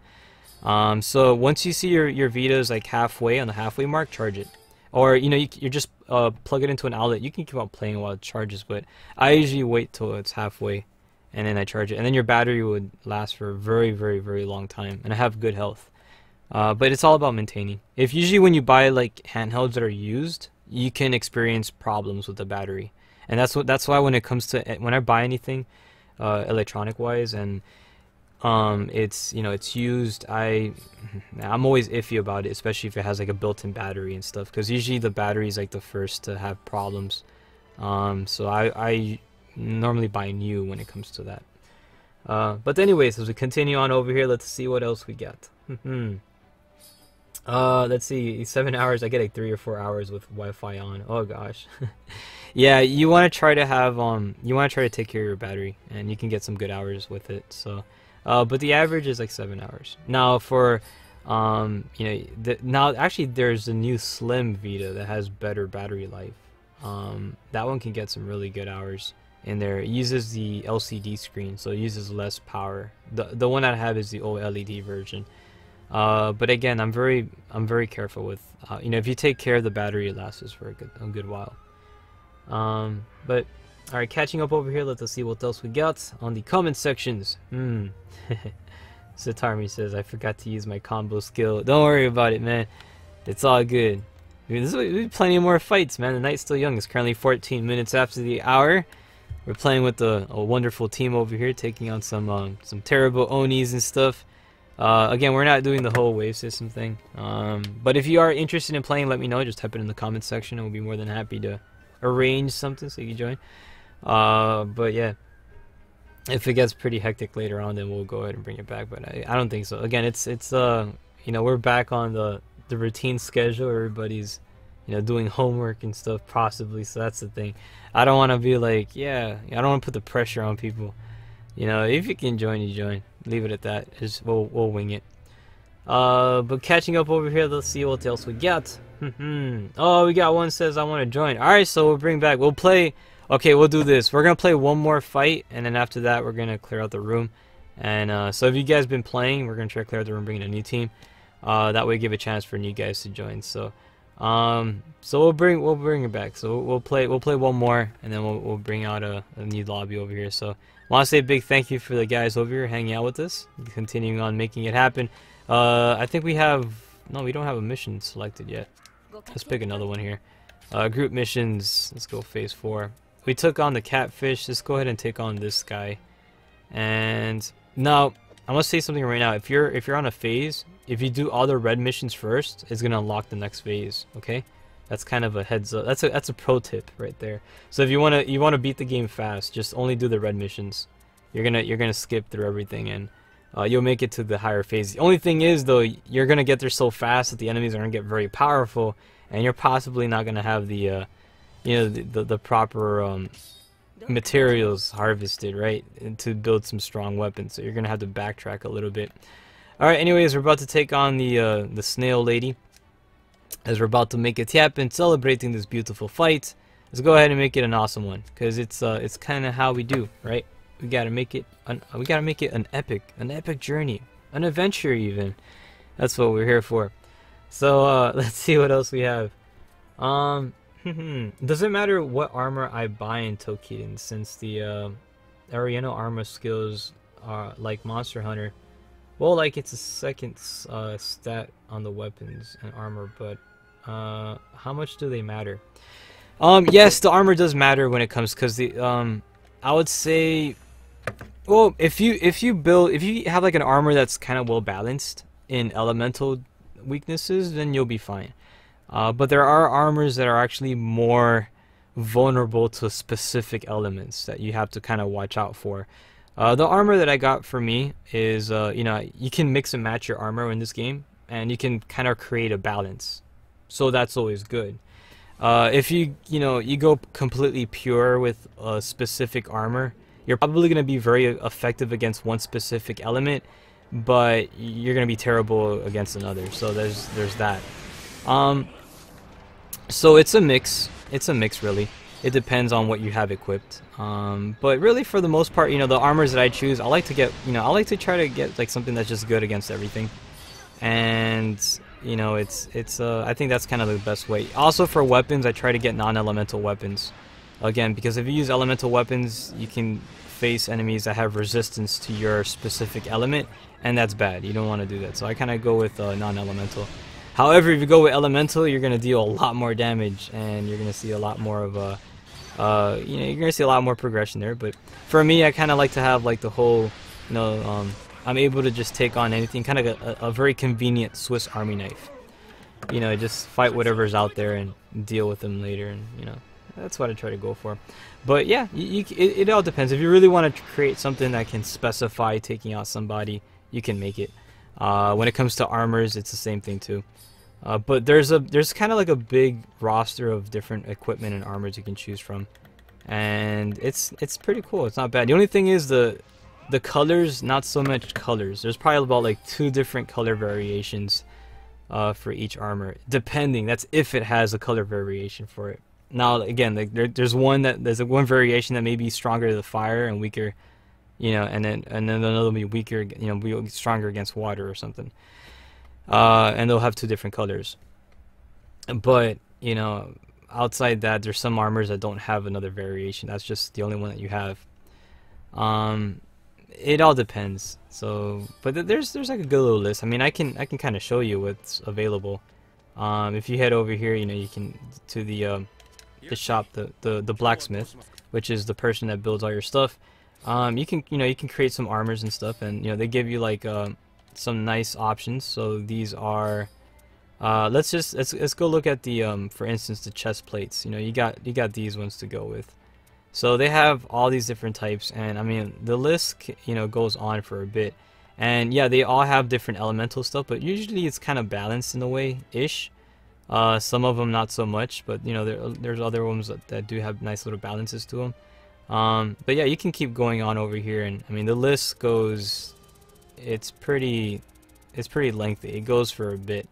So once you see your Vita's like halfway, on the halfway mark, charge it. Or, you know, you just plug it into an outlet. You can keep on playing while it charges, but I usually wait till it's halfway and then I charge it. And then your battery would last for a very, very, very long time and have good health. But it's all about maintaining. Usually when you buy like handhelds that are used, you can experience problems with the battery. And that's why when it comes to, when I buy anything electronic wise and it's, you know, it's used, I'm always iffy about it, especially if it has like a built-in battery and stuff, because usually the battery is like the first to have problems. So I normally buy new when it comes to that. But anyways, as we continue on over here, let's see what else we got. Let's see, 7 hours, I get like 3 or 4 hours with Wi-Fi on. Oh gosh. Yeah, you want to try to have you want to try to take care of your battery, and you can get some good hours with it. So but the average is like 7 hours. Now for you know, now actually there's a new Slim Vita that has better battery life. That one can get some really good hours in there. It uses the LCD screen, so it uses less power. The one I have is the OLED version. But again, I'm very careful with you know, if you take care of the battery, it lasts us for a good while. But alright, catching up over here, let's see what else we got on the comment sections. Satarmi says, I forgot to use my combo skill. Don't worry about it, man. It's all good. I mean, there's plenty more fights, man. The night's still young. It's currently 14 minutes after the hour. We're playing with a wonderful team over here, taking on some terrible Onis and stuff. Again, we're not doing the whole wave system thing. But if you are interested in playing, let me know. Just type it in the comments section, and we'll be more than happy to arrange something so you can join. But yeah, if it gets pretty hectic later on, then we'll go ahead and bring it back. But I don't think so. Again, it's you know, we're back on the routine schedule. Everybody's, you know, doing homework and stuff possibly. So that's the thing. I don't want to be like, yeah, I don't want to put the pressure on people. You know, if you can join, you join. Leave it at that. Just we'll wing it. But catching up over here, let's see what else we got. Oh, we got one says I want to join. All right, so we'll bring back. We'll play. Okay, we'll do this. We're gonna play one more fight, and then after that, we're gonna clear out the room. And so if you guys been playing, we're gonna try to clear out the room, bring in a new team. That way, give a chance for new guys to join. So, so we'll bring it back. So we'll play one more, and then we'll bring out a new lobby over here. So I want to say a big thank you for the guys over here hanging out with us, continuing on making it happen. I think we don't have a mission selected yet. Let's pick another one here. Group missions. Let's go phase 4. We took on the catfish. Let's go ahead and take on this guy. And now I'm gonna say something right now. If you're on a phase, if you do all the red missions first, it's gonna unlock the next phase. Okay, that's kind of a heads up. That's a pro tip right there. So if you wanna beat the game fast, just only do the red missions. You're gonna skip through everything, and you'll make it to the higher phase. The only thing is though, you're gonna get there so fast that the enemies are gonna get very powerful, and you're possibly not gonna have the you know, the proper materials harvested, right, and to build some strong weapons. So you're gonna have to backtrack a little bit. All right, anyways, we're about to take on the snail lady, as we're about to make it happen, celebrating this beautiful fight. Let's go ahead and make it an awesome one, because it's kind of how we do, right? We gotta make it an epic journey, an adventure even. That's what we're here for. So let's see what else we have. Doesn't matter what armor I buy in Tokiden, since the Ariano armor skills are like Monster Hunter. Well, like it's a second stat on the weapons and armor, but how much do they matter? Yes, the armor does matter when it comes, because the I would say, well, if you have like an armor that's kind of well balanced in elemental weaknesses, then you'll be fine. But there are armors that are actually more vulnerable to specific elements that you have to kind of watch out for. The armor that I got for me is, you know, you can mix and match your armor in this game, and you can kind of create a balance. So that's always good. If you go completely pure with a specific armor, you're probably going to be very effective against one specific element, but you're going to be terrible against another. So there's that. So it's a mix. It's a mix, really. It depends on what you have equipped. But really, for the most part, you know, the armors that I choose, I like to try to get like something that's just good against everything. And you know, I think that's kind of the best way. Also, for weapons, I try to get non-elemental weapons. Again, because if you use elemental weapons, you can face enemies that have resistance to your specific element, and that's bad. You don't want to do that. So I kind of go with non-elemental. However, if you go with elemental, you're gonna deal a lot more damage, and you're gonna see a lot more of a, you know, you're gonna see a lot more progression there. But for me, I kind of like to have like the whole, you know, I'm able to just take on anything, kind of a very convenient Swiss Army knife. You know, just fight whatever's out there and deal with them later, and you know, that's what I try to go for. But yeah, it all depends. If you really want to create something that can specify taking out somebody, you can make it. When it comes to armors, it's the same thing too. But there's kind of like a big roster of different equipment and armors you can choose from, and it's pretty cool. It's not bad. The only thing is the colors, not so much colors. There's probably about like 2 different color variations for each armor, depending. That's if it has a color variation for it. Now again, like there's one variation that may be stronger to the fire and weaker, you know, and then another will be weaker, you know, be stronger against water or something. and they'll have 2 different colors. But you know, outside that, there's some armors that don't have another variation. That's just the only one that you have. It all depends. So, but there's like a good little list. I mean, I can kind of show you what's available. If you head over here, you know, you can to the shop, the blacksmith, which is the person that builds all your stuff. You can create some armors and stuff, and you know, they give you like some nice options. So these are let's go look at the for instance, the chest plates. You know, you got these ones to go with. So they have all these different types, and I mean, the list, you know, goes on for a bit. And yeah, they all have different elemental stuff, but usually it's kind of balanced in a way ish. Some of them not so much, but you know, there's other ones that do have nice little balances to them. But yeah, you can keep going on over here, and I mean, the list goes, it's pretty lengthy. It goes for a bit,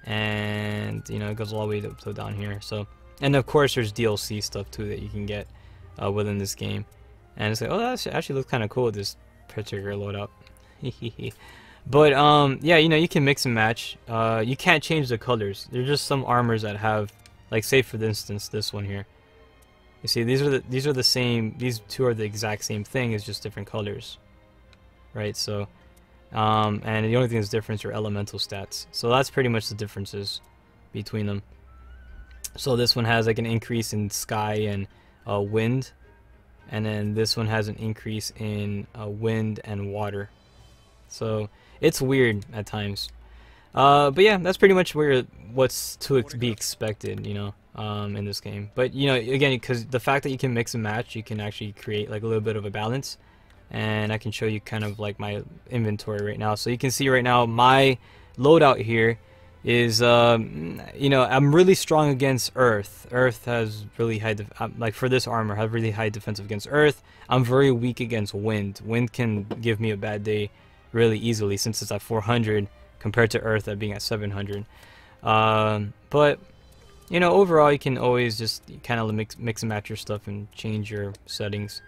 and you know, it goes all the way up to down here. So, and of course, there's DLC stuff too that you can get within this game. And it's like, oh, that actually looks kind of cool with this particular loadout. But yeah, you know, you can mix and match. You can't change the colors. There's just some armors that have, like, say for instance, this one here. You see, these are the same. These 2 are the exact same thing. It's just different colors, right? So, and the only thing that's different are elemental stats. So that's pretty much the differences between them. So this one has like an increase in sky and wind, and then this one has an increase in wind and water. So it's weird at times, but yeah, that's pretty much what's to be expected, you know, in this game. But you know, again, because the fact that you can mix and match, you can actually create like a little bit of a balance. And I can show you kind of like my inventory right now. So you can see right now my loadout here is you know, I'm really strong against earth. Earth has really high like for this armor, have really high defensive against earth. I'm very weak against wind. Wind can give me a bad day really easily, since it's at 400 compared to earth at being at 700. But you know, overall, you can always just kind of mix and match your stuff and change your settings.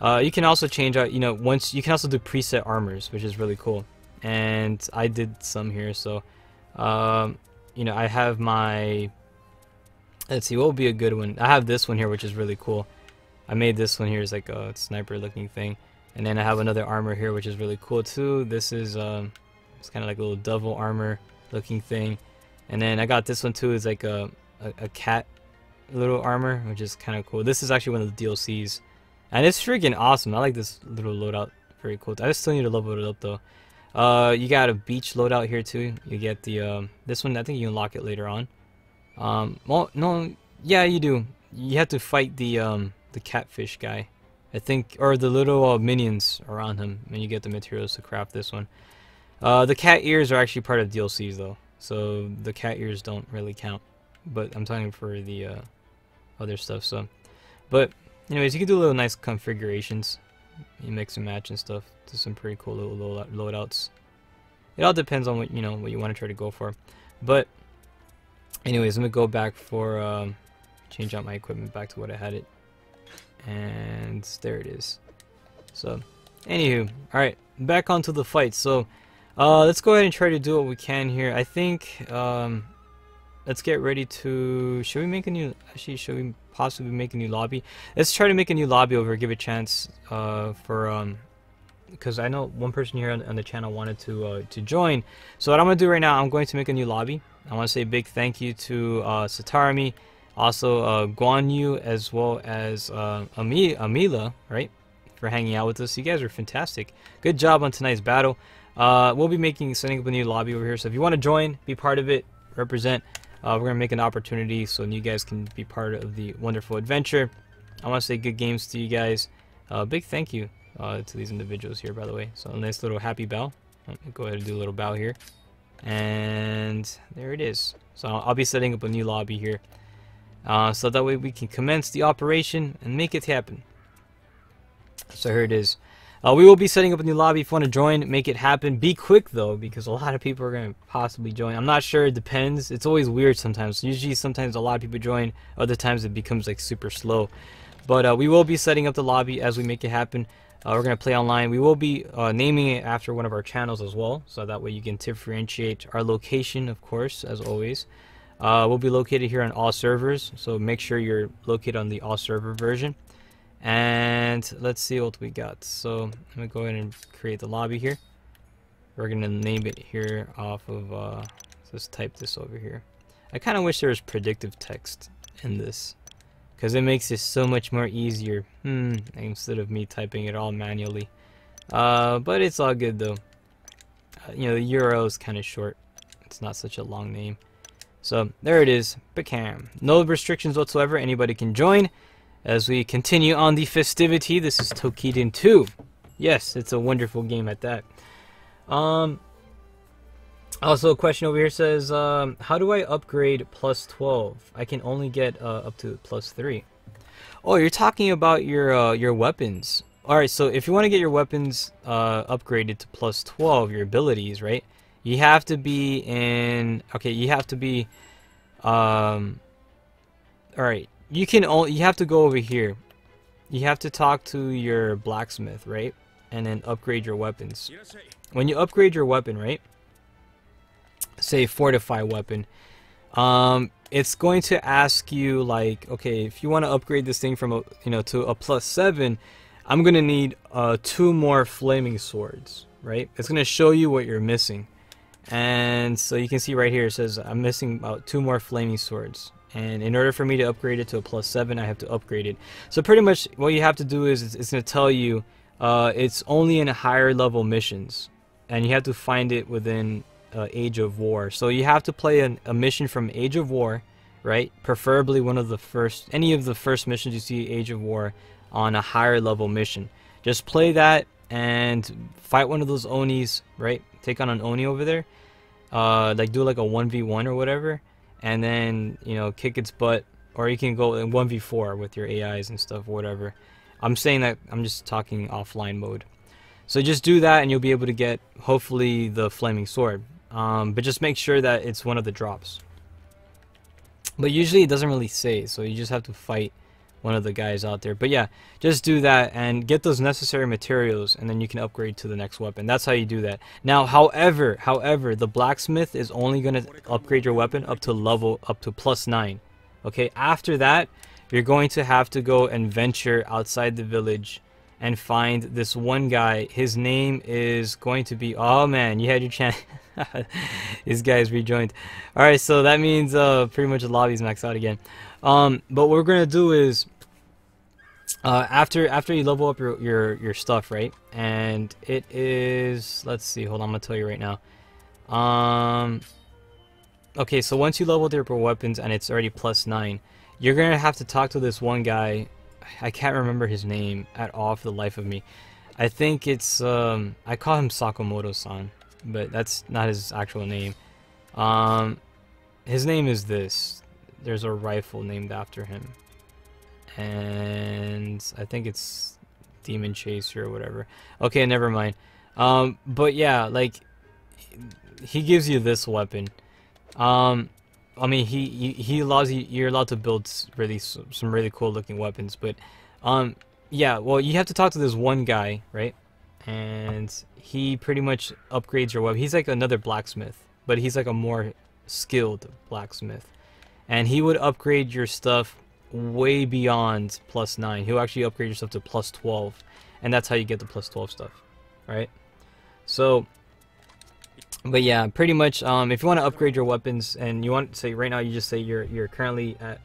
You can also change out, you know, once you can also do preset armors, which is really cool. And I did some here. So you know, I have my, let's see, what would be a good one. I have this one here, which is really cool. I made this one here as like a sniper looking thing. And then I have another armor here, which is really cool too. This is it's kind of like a little devil armor looking thing. And then I got this one too. It's like a cat little armor, which is kind of cool. This is actually one of the DLCs, and it's freaking awesome. I like this little loadout. Very cool. I still need to level it up though. You got a beach loadout here too. You get the this one. I think you unlock it later on. Well, no, yeah, you do. You have to fight the catfish guy, I think, or the little minions around him, and you get the materials to craft this one. The cat ears are actually part of DLCs though, so the cat ears don't really count. But I'm talking for the other stuff. So, but anyways, you can do little nice configurations. You mix and match and stuff to some pretty cool little loadouts. It all depends on what you want to try to go for. But anyways, I'm gonna go back for change out my equipment back to what I had it, and there it is. So, anywho, all right, back onto the fight. So, let's go ahead and try to do what we can here. I think let's get ready to, should we make a new, actually, should we possibly make a new lobby? Let's try to make a new lobby over, give it a chance for because I know one person here on the channel wanted to join. So what I'm gonna do right now, I'm going to make a new lobby. I want to say a big thank you to Satarami, also Guan Yu, as well as Amila, right, for hanging out with us. You guys are fantastic. Good job on tonight's battle. We'll be setting up a new lobby over here. So if you want to join, be part of it, represent. We're gonna make an opportunity so you guys can be part of the wonderful adventure. I want to say good games to you guys. Big thank you to these individuals here, by the way. So a nice little happy bow. Go ahead and do a little bow here, and there it is. So I'll be setting up a new lobby here, so that way we can commence the operation and make it happen. So here it is. We will be setting up a new lobby. If you want to join, make it happen. Be quick though, because a lot of people are going to possibly join. I'm not sure. It depends. It's always weird sometimes. Usually, sometimes a lot of people join. Other times it becomes like super slow. But we will be setting up the lobby as we make it happen. We're going to play online. We will be naming it after one of our channels as well, so that way you can differentiate our location, of course, as always. We'll be located here on all servers, so make sure you're located on the all server version. And let's see what we got. So I'm going to go ahead and create the lobby here. We're going to name it here off of, let's type this over here. I kind of wish there was predictive text in this, because it makes it so much more easier instead of me typing it all manually. But it's all good though. You know, the URL is kind of short. It's not such a long name. So there it is, Bacam. No restrictions whatsoever. Anybody can join as we continue on the festivity. This is Tokiden 2. Yes, it's a wonderful game at that. Also, a question over here says, how do I upgrade plus 12? I can only get up to plus 3. Oh, you're talking about your weapons. Alright, so if you want to get your weapons upgraded to plus 12, your abilities, right? You have to be in... Okay, you have to be... Alright, you have to go over here. You have to talk to your blacksmith, right? And then upgrade your weapons. When you upgrade your weapon, right? Say fortify weapon, it's going to ask you like, okay, if you want to upgrade this thing from a to a plus 7, I'm gonna need 2 more flaming swords, right? It's gonna show you what you're missing, and so you can see right here it says I'm missing about 2 more flaming swords, and in order for me to upgrade it to a plus 7, I have to upgrade it. So pretty much what you have to do is it's gonna tell you it's only in higher level missions, and you have to find it within Age of War. So you have to play a mission from Age of War, right? Preferably one of the first, any of the first missions you see Age of War on a higher level mission. Just play that and fight one of those Onis, right? Take on an Oni over there, like do like a 1v1 or whatever, and then, you know, kick its butt. Or you can go in 1v4 with your AIs and stuff, whatever. I'm saying that, I'm just talking offline mode. So just do that and you'll be able to get, hopefully, the flaming sword. But just make sure that it's one of the drops. But usually it doesn't really say, so you just have to fight one of the guys out there. But yeah, just do that and get those necessary materials, and then you can upgrade to the next weapon. That's how you do that. Now, however, the blacksmith is only going to upgrade your weapon up to plus 9. Okay, after that, you're going to have to go and venture outside the village and find this one guy. His name is going to be... Oh man, you had your chance. This guy's rejoined. Alright, so that means pretty much the lobby's maxed out again. But what we're gonna do is after you level up your stuff, right? And it is, let's see, hold on, I'm gonna tell you right now. Okay, so once you leveled your weapons and it's already plus 9, you're gonna have to talk to this one guy. I can't remember his name at all for the life of me. I think it's I call him Sakamoto-san, but that's not his actual name. His name is this. There's a rifle named after him, and I think it's Demon Chaser or whatever. Okay, never mind. But yeah, like, he gives you this weapon. I mean, he allows you, you're allowed to build some really cool looking weapons, but yeah, well, you have to talk to this one guy, right? And he pretty much upgrades your weapon. He's like another blacksmith, but he's like a more skilled blacksmith, and he would upgrade your stuff way beyond plus 9. He'll actually upgrade your stuff to plus 12, and that's how you get the plus 12 stuff, right? So, but yeah, pretty much, if you want to upgrade your weapons, and you want to say right now, you just say you're currently at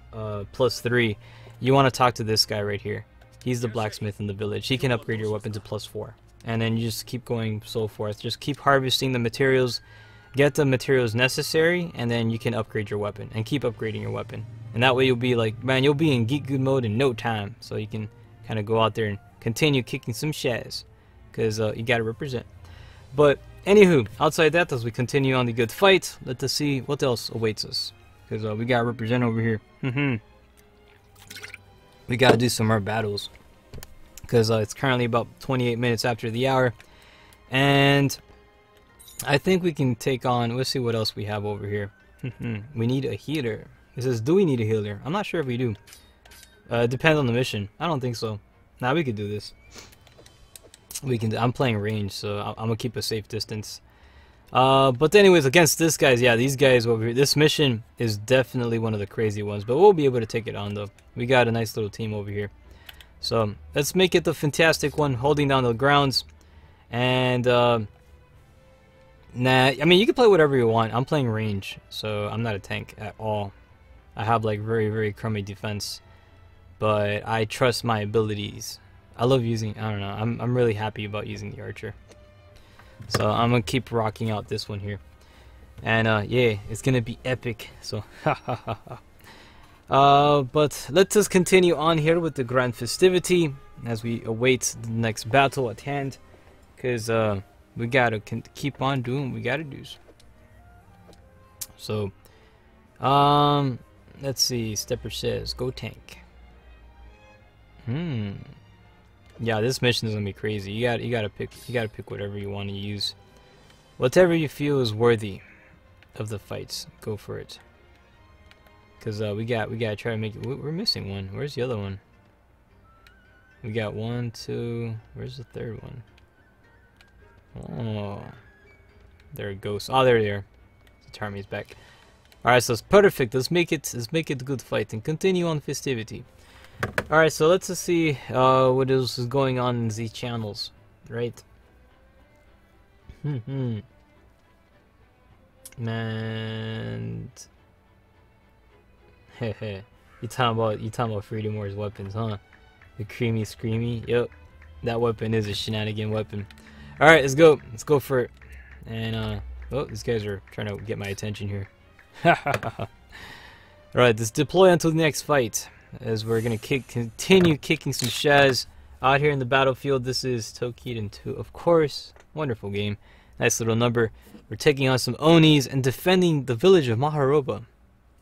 plus 3, you want to talk to this guy right here. He's the blacksmith in the village. He can upgrade your weapon to plus 4, and then you just keep going so forth. Just keep harvesting the materials, get the materials necessary, and then you can upgrade your weapon and keep upgrading your weapon. And that way you'll be like, man, you'll be in geek good mode in no time. So you can kind of go out there and continue kicking some shaz, because you gotta represent. But anywho, outside that, as we continue on the good fight, let us see what else awaits us, because we gotta represent over here. We gotta do some more battles, because it's currently about 28 minutes after the hour, and I think we can take on, let's see what else we have over here. We need a healer. It says, do we need a healer? I'm not sure if we do. It depends on the mission. I don't think so. Nah, we could do this. we can. I'm playing range, so I'm gonna keep a safe distance. But anyways, against this guys, yeah, these guys over here, this mission is definitely one of the crazy ones, but we'll be able to take it on though. We got a nice little team over here. So let's make it the fantastic one, holding down the grounds. And nah, I mean, you can play whatever you want. I'm playing range, so I'm not a tank at all. I have like very, very crummy defense, but I trust my abilities. I love using, I don't know, I'm really happy about using the archer. So I'm gonna keep rocking out this one here. And yeah, it's gonna be epic. So but let's just continue on here with the grand festivity as we await the next battle at hand. Because we gotta keep on doing what we gotta do. So let's see. Stepper says go tank. Yeah, this mission is gonna be crazy. You gotta pick whatever you want to use. Whatever you feel is worthy of the fights, go for it. Cause we gotta try to make it. We're missing one. Where's the other one? We got 1, 2. Where's the third one? Oh, there it goes. Oh, there they are. The army's back. All right, so it's perfect. Let's make it a good fight and continue on festivity. All right, so let's just see what else is going on in these channels, right? Man, hehe. You talking about Freedom Wars weapons, huh? The creamy screamy. Yep, that weapon is a shenanigan weapon. All right, let's go for it. And oh, these guys are trying to get my attention here. All right, let's deploy until the next fight, as we're gonna continue kicking some shaz out here in the battlefield. This is Tokiden 2, of course. Wonderful game, nice little number. We're taking on some Onis and defending the village of Maharoba,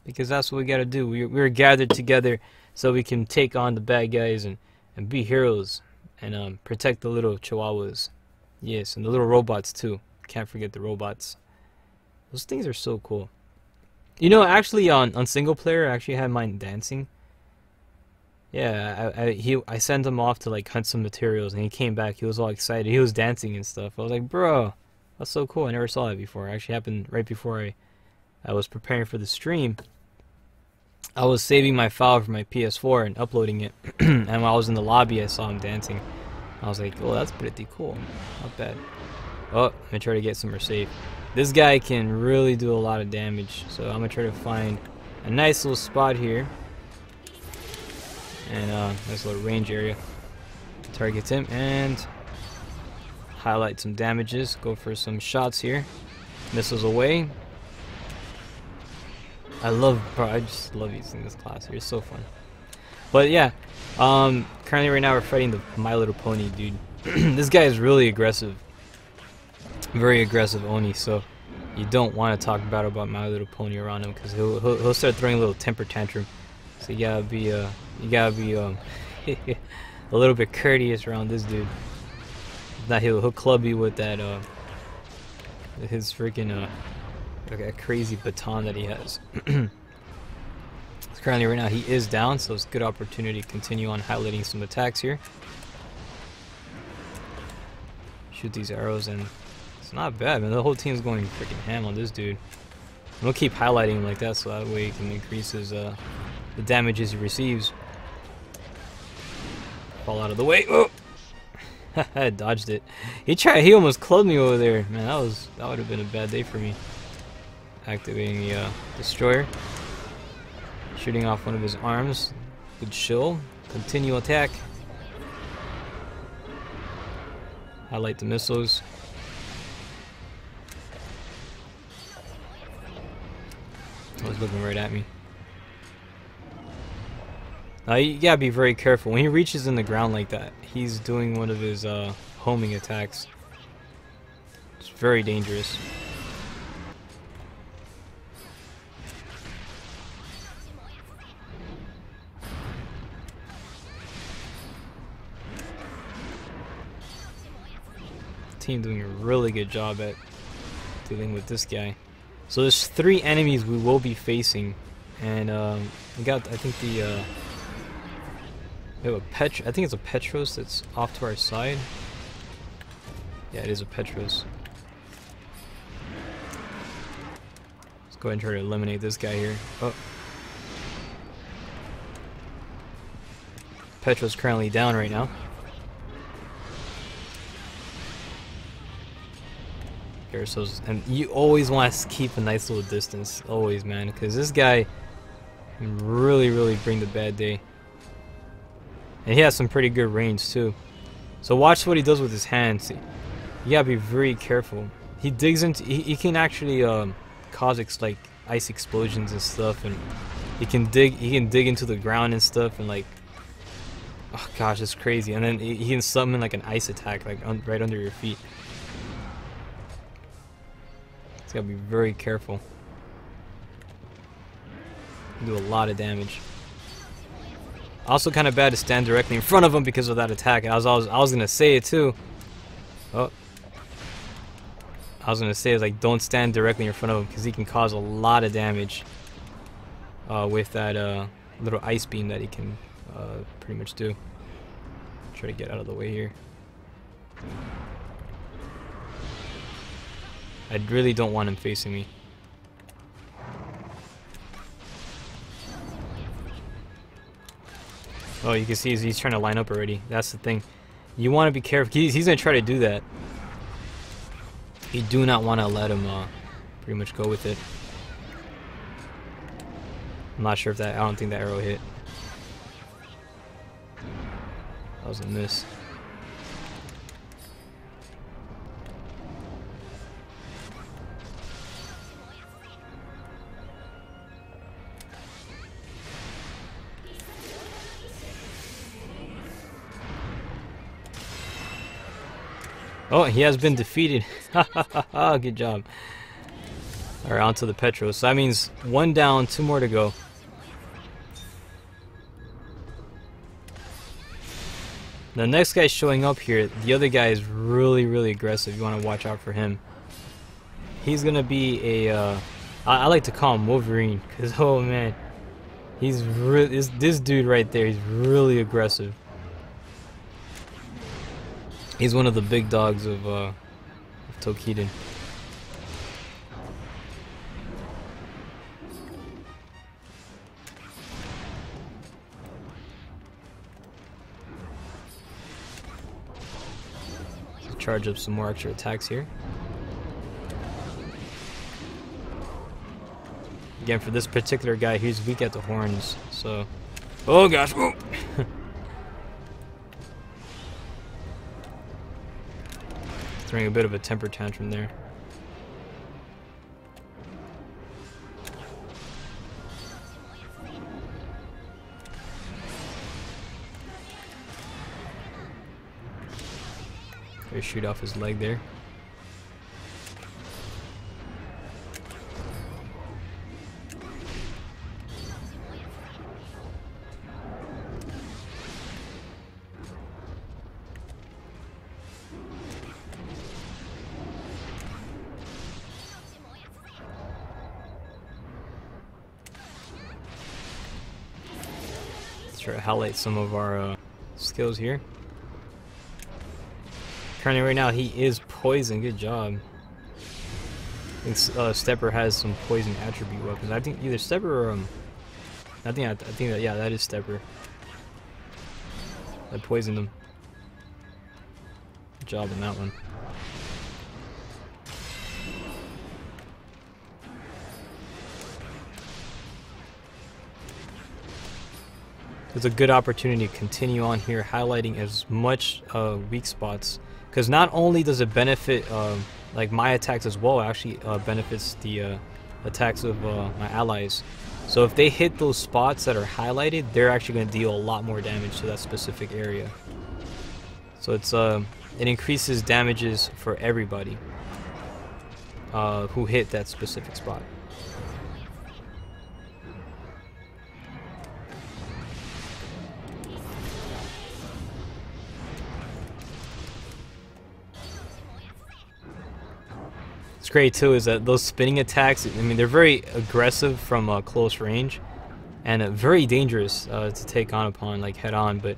because that's what we gotta do. We're gathered together so we can take on the bad guys and be heroes and protect the little chihuahuas. Yes, and the little robots too. Can't forget the robots. Those things are so cool. You know, actually on single player, I actually had mine dancing. Yeah, I sent him off to like hunt some materials, and he came back. He was all excited. He was dancing and stuff. I was like, bro, that's so cool. I never saw that before. It actually happened right before I was preparing for the stream. I was saving my file for my PS4 and uploading it, and while I was in the lobby, I saw him dancing. I was like, oh, that's pretty cool. Not bad. Oh, I'm gonna try to get somewhere safe. This guy can really do a lot of damage, so I'm gonna try to find a nice little spot here. And nice little range area. Targets him and highlight some damages. Go for some shots here. Missiles away. Bro, I just love using this class here. It's so fun. But yeah, currently right now we're fighting the My Little Pony dude. This guy is really aggressive. Very aggressive Oni, so you don't want to talk bad about My Little Pony around him, because he'll start throwing a little temper tantrum. So you gotta be a little bit courteous around this dude. If not, he'll club you with that his freaking a crazy baton that he has. Currently right now he is down, so it's a good opportunity to continue on highlighting some attacks here. Shoot these arrows, and it's not bad, man. The whole team's going freaking ham on this dude. I'm gonna keep highlighting him like that, so that way he can increase his the damages he receives. Fall out of the way. Oh, I dodged it. He almost clubbed me over there, man. That would have been a bad day for me. Activating the destroyer, shooting off one of his arms. Good shield. Continue attack. Highlight the missiles. I was looking right at me. Now you gotta be very careful when he reaches in the ground like that. He's doing one of his homing attacks. It's very dangerous. Team doing a really good job at dealing with this guy. So there's 3 enemies we will be facing, and we got, I think we have a I think it's a Petros that's off to our side. Yeah, it is a Petros. Let's go ahead and try to eliminate this guy here. Oh. Petros currently down right now. And you always want to keep a nice little distance, always, man, because this guy can really bring the bad day. And he has some pretty good range too. So watch what he does with his hands. You gotta be very careful. He digs into. He can actually cause like ice explosions and stuff, and he can dig into the ground and stuff, and like, oh gosh, it's crazy. And then he can summon like an ice attack, like right under your feet. So you gotta be very careful. You do a lot of damage. Also, kind of bad to stand directly in front of him because of that attack. I was gonna say it too. Oh, I was gonna say, like, don't stand directly in front of him because he can cause a lot of damage with that little ice beam that he can pretty much do. Try to get out of the way here. I really don't want him facing me. Oh, you can see he's trying to line up already. That's the thing. You want to be careful. He's going to try to do that. You do not want to let him pretty much go with it. I'm not sure if that... I don't think that arrow hit. That was a miss. Oh, he has been defeated. Good job. Alright, on to the Petros. So that means 1 down, 2 more to go. The next guy showing up here, the other guy is really aggressive. You want to watch out for him. He's going to be a... I like to call him Wolverine. Because, oh man. He's really... This dude right there, he's really aggressive. He's one of the big dogs of Tokiden. Let's charge up some more extra attacks here. Again, for this particular guy, he's weak at the horns, so... Oh gosh! Oh. Throwing a bit of a temper tantrum there. Try to shoot off his leg there. Try to highlight some of our skills here. Currently, right now, he is poison. Good job. I think Stepper has some poison attribute weapons. I think either Stepper or I think that, yeah, that is Stepper. I poisoned him. Good job on that one. There's a good opportunity to continue on here, highlighting as much weak spots, because not only does it benefit like my attacks as well, it actually benefits the attacks of my allies. So if they hit those spots that are highlighted, they're actually going to deal a lot more damage to that specific area. So it's it increases damages for everybody who hit that specific spot. What's great too is that those spinning attacks, I mean, they're very aggressive from close range and very dangerous to take on upon, like head on, but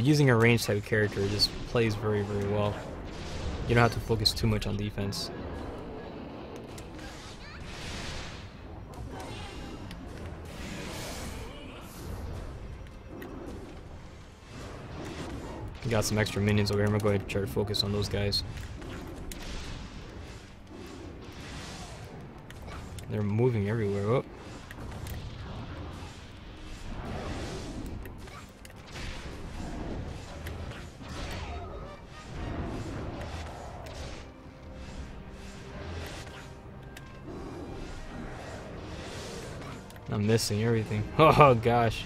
using a range type character just plays very well. You don't have to focus too much on defense. Got some extra minions over here. I'm going to try to focus on those guys. They're moving everywhere. Oh. I'm missing everything. Oh gosh.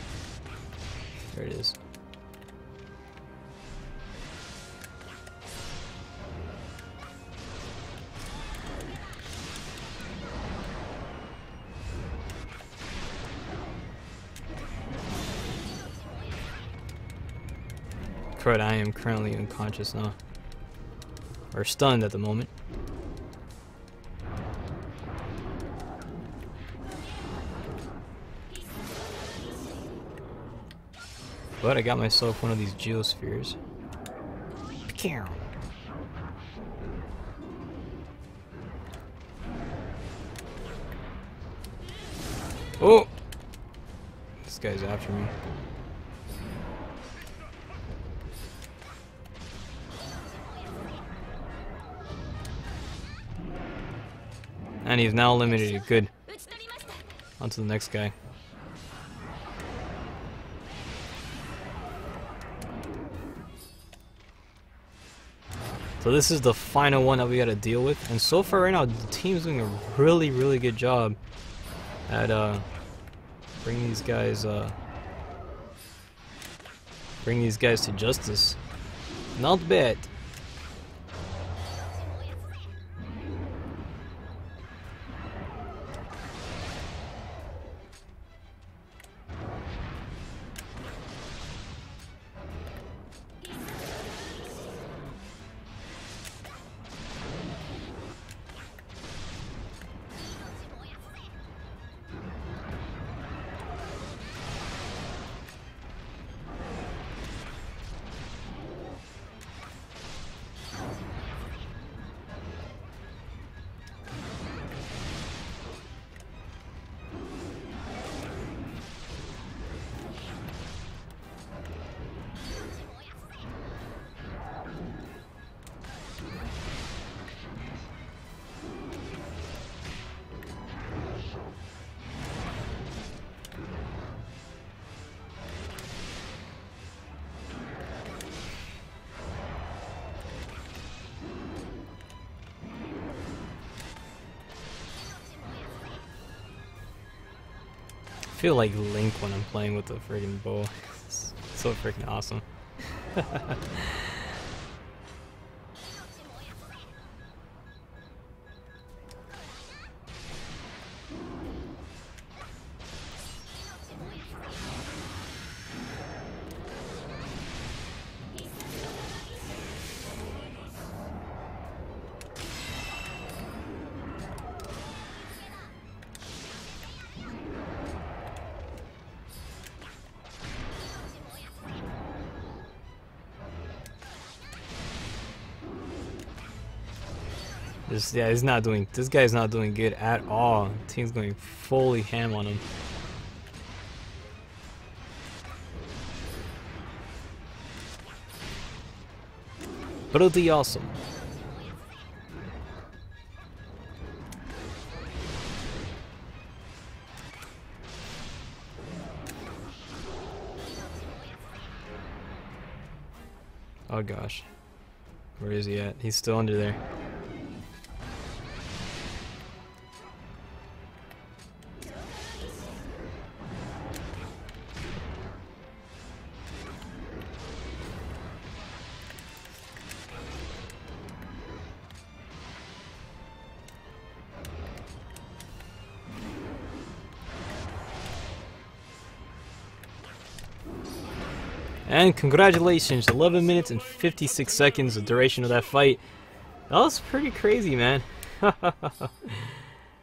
There it is. Crud, I am currently unconscious now. Or stunned at the moment. But I got myself one of these geospheres. Oh! This guy's after me. And he's now eliminated. Good. On to the next guy. So this is the final one that we gotta deal with. And so far right now, the team's doing a really, really good job at bringing these guys to justice. Not bad. I feel like Link when I'm playing with the friggin' bow. It's so freaking awesome. This guy's not doing good at all. Team's going fully ham on him. Pretty awesome. Oh gosh. Where is he at? He's still under there. And congratulations, 11 minutes and 56 seconds, the duration of that fight. That was pretty crazy, man.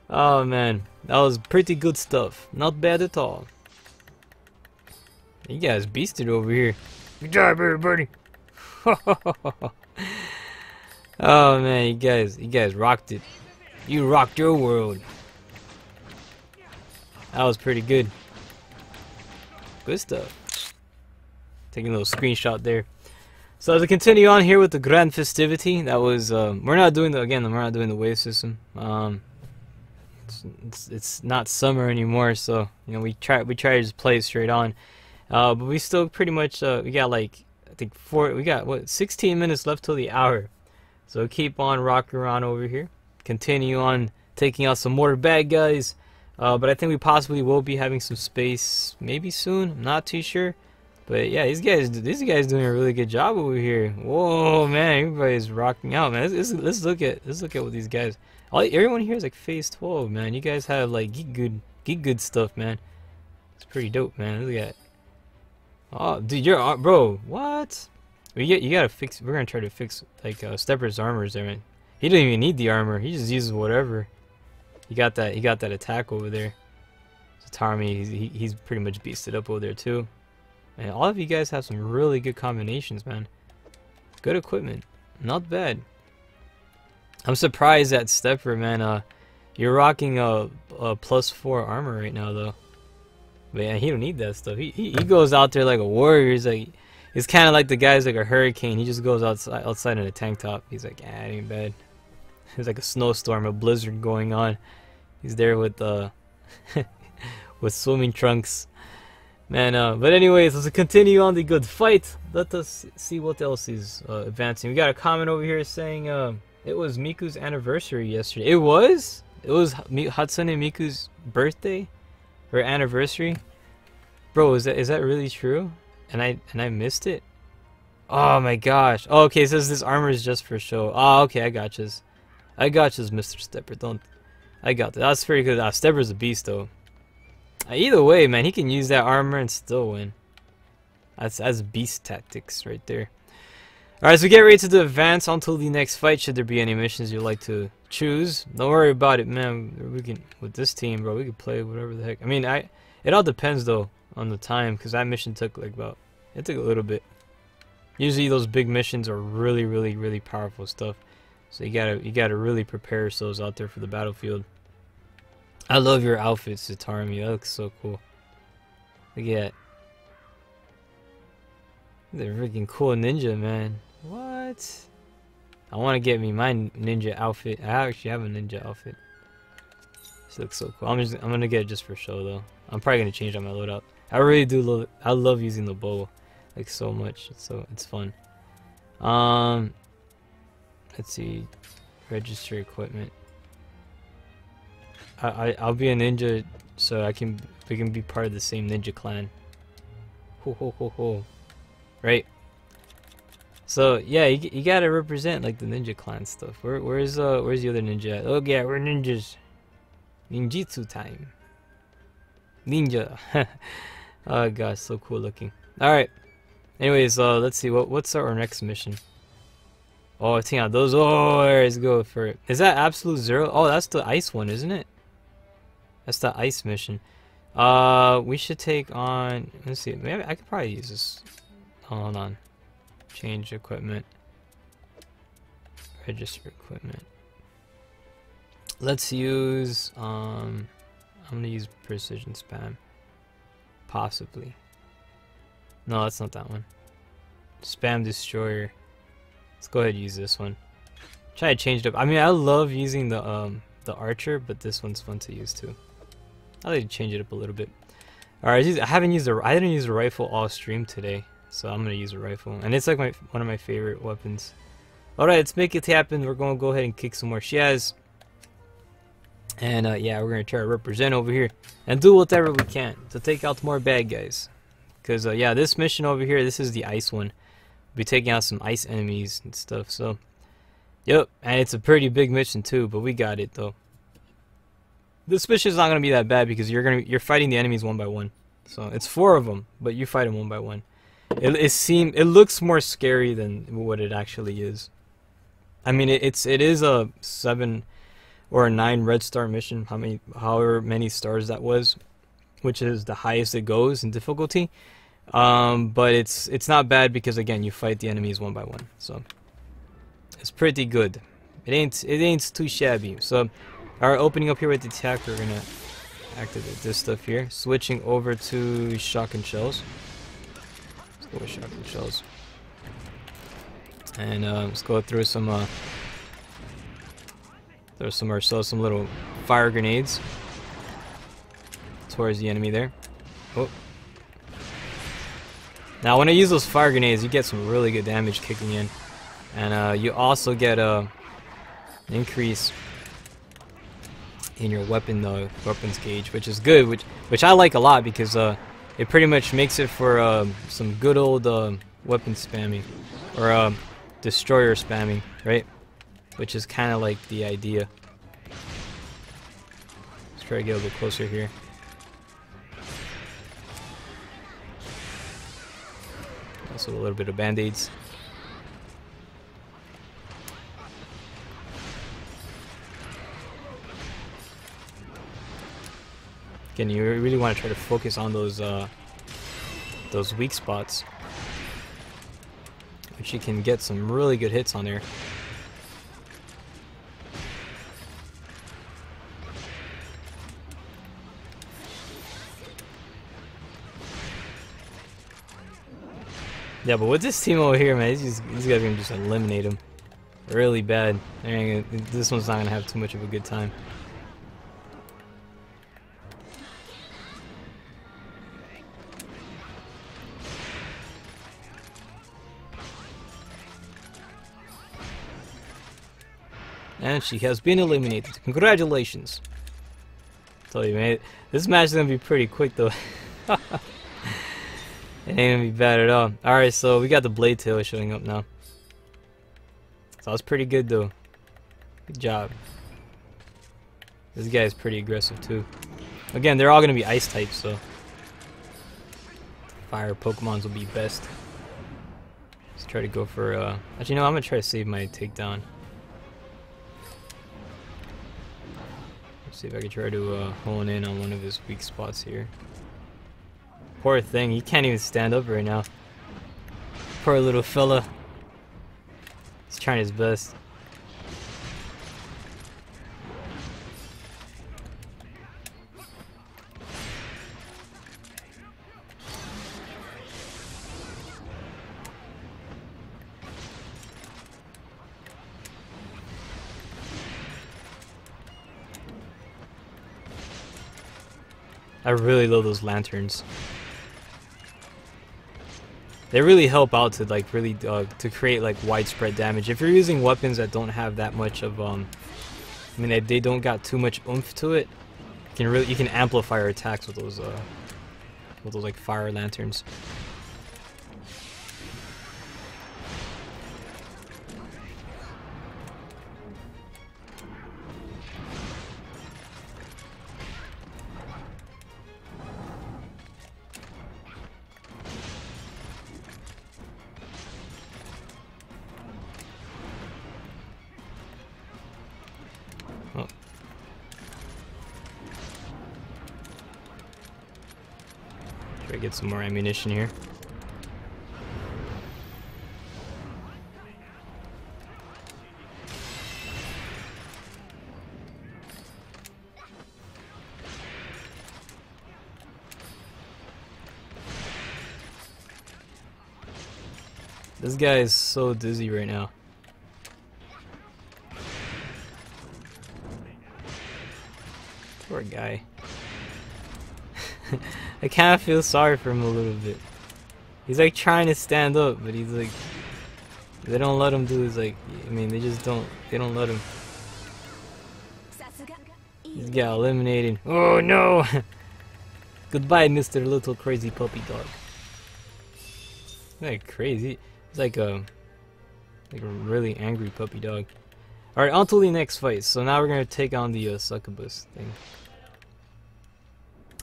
Oh man, that was pretty good stuff. Not bad at all. You guys beasted over here. Good job, everybody. Oh man, you guys rocked it. You rocked your world. That was pretty good. Good stuff. Taking a little screenshot there. So to continue on here with the grand festivity, that was we're not doing the wave system. It's not summer anymore, so you know we try to just play straight on. But we still pretty much we got like I think we got what 16 minutes left till the hour. So keep on rocking around over here. Continue on taking out some more bad guys. But I think we possibly will be having some space maybe soon. I'm not too sure. But yeah, these guys doing a really good job over here. Whoa, man, everybody's rocking out, man. Let's look at what these guys. Everyone here is like phase 12, man. You guys have like geek good stuff, man. It's pretty dope, man. Look at it. Oh, dude, bro. What? You gotta fix. We're gonna try to fix like Stepper's armors there, man. He didn't even need the armor. He just uses whatever. He got that attack over there. So Tarmy, he's pretty much beasted up over there too. And all of you guys have some really good combinations, man. Good equipment. Not bad. I'm surprised at Stepper, man. You're rocking a +4 armor right now, though. But yeah, he don't need that stuff. He goes out there like a warrior. He's kind of like the guys like a hurricane. He just goes outside in a tank top. He's like, it ain't bad. There's like a snowstorm, a blizzard going on. He's there with with swimming trunks. Man, but anyways, let's continue on the good fight. Let us see what else is advancing. We got a comment over here saying it was Miku's anniversary yesterday. It was Hatsune Miku's birthday or anniversary. Bro, is that really true? And I missed it. Oh my gosh. Oh, okay, it says this armor is just for show. Oh, okay, I got you, Mr. Stepper. I got that. That's pretty good. Stepper's a beast though. Either way, man, he can use that armor and still win. That's beast tactics right there. Alright, so get ready to advance until the next fight, should there be any missions you'd like to choose. Don't worry about it, man. We can, with this team, bro, we can play whatever the heck. I mean, it all depends, though, on the time, because that mission took, like, it took a little bit. Usually those big missions are really, really, really powerful stuff. So you gotta really prepare yourselves out there for the battlefield. I love your outfit, Satarmi. That looks so cool. Look at that. The freaking cool ninja, man. What? I want to get me my ninja outfit. I actually have a ninja outfit. This looks so cool. I'm gonna get it just for show though. I'm probably gonna change out my loadout. I really do love. I love using the bow, like so much. It's fun. Let's see. Register equipment. I'll be a ninja, so we can be part of the same ninja clan. Ho ho ho ho. Right. So yeah, you gotta represent like the ninja clan stuff. Where's the other ninja at? Oh yeah, we're ninjas. Ninjutsu time. Ninja. Oh gosh, so cool looking. All right. Anyways, let's see what's our next mission. Oh, I think those. Oh, let's go for it. Is that Absolute Zero? Oh, that's the ice one, isn't it? That's the ice mission. We should take on. Let's see. Maybe I could probably use this. Hold on. Change equipment. Register equipment. Let's use. I'm gonna use precision spam. Possibly. No, that's not that one. Spam destroyer. Let's go ahead and use this one. Try to change it up. I mean, I love using the archer, but this one's fun to use too. I'll like to change it up a little bit. Alright, I didn't use the rifle all stream today, so I'm gonna use a rifle, and it's like one of my favorite weapons. Alright, let's make it happen. We're gonna go ahead and kick some more Shiaz. And yeah, we're gonna try to represent over here and do whatever we can to take out more bad guys. Cause yeah, this mission over here, this is the ice one. We'll be taking out some ice enemies and stuff. So, yep, and it's a pretty big mission too, but we got it though. This mission is not gonna be that bad because you're fighting the enemies one by one. So it's 4 of them, but you fight them one by one. It looks more scary than what it actually is. I mean, it is a 7 or a 9 red star mission. However many stars that was, which is the highest it goes in difficulty. But it's not bad because again, you fight the enemies one by one. So It's pretty good. It ain't too shabby. So, our opening up here with the attack, we're gonna activate this stuff here. Switching over to shotgun shells. Let's go with shotgun shells. And let's go through some ourselves some little fire grenades towards the enemy there. Oh. Now when I use those fire grenades, you get some really good damage kicking in, and you also get an increase in your weapons gauge, which is good, which I like a lot, because it pretty much makes it for some good old weapon spamming, or destroyer spamming, right? Which is kind of like the idea. Let's try to get a little closer here. Also a little bit of band-aids. Again, you really want to try to focus on those weak spots, which you can get some really good hits on there. Yeah, but with this team over here, man, these guys are gonna just eliminate him really bad. This one's not gonna have too much of a good time. And she has been eliminated. Congratulations. I tell you, man, this match is gonna be pretty quick though. It ain't gonna be bad at all. Alright, so we got the blade tail showing up now. So that's pretty good though. Good job. This guy is pretty aggressive too. Again, they're all gonna be ice types, so fire Pokemons will be best. Let's try to go for actually no, I'm gonna try to save my takedown. Let's see if I can try to hone in on one of his weak spots here. Poor thing, he can't even stand up right now. Poor little fella. He's trying his best. I really love those lanterns. They really help out to like really to create like widespread damage. If you're using weapons that don't have that much of I mean they don't got too much oomph to it, you can amplify your attacks with those like fire lanterns. Oh. Try to get some more ammunition here. This guy is so dizzy right now. Poor guy. I kind of feel sorry for him a little bit. He's like trying to stand up, but he's like, they don't let him do his like, I mean they don't let him. He's got eliminated. Oh no! Goodbye, Mr. Little Crazy Puppy Dog. Like crazy. He's like a really angry puppy dog. Alright, on to the next fight. So now we're gonna take on the succubus thing.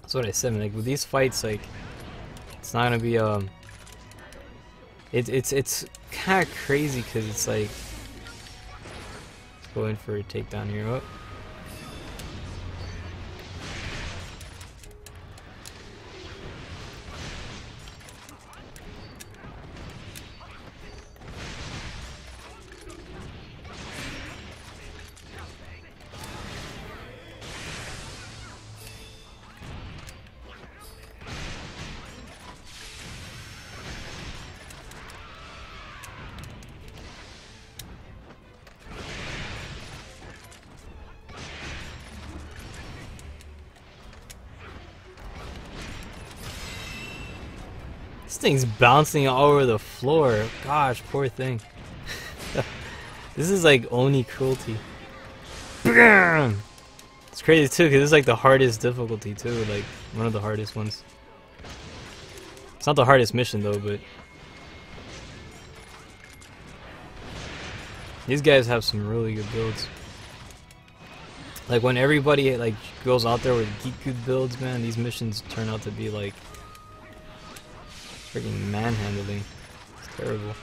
That's what I said, man. Like with these fights, like it's not gonna be it's kind of crazy because it's like, let's go in for a takedown here. Oh. This thing's bouncing all over the floor. Gosh, poor thing. This is like Oni cruelty. It's crazy too, because it's like the hardest difficulty too, like one of the hardest ones. It's not the hardest mission though, but these guys have some really good builds. Like when everybody like goes out there with good builds, man, these missions turn out to be like freaking manhandling. It's terrible.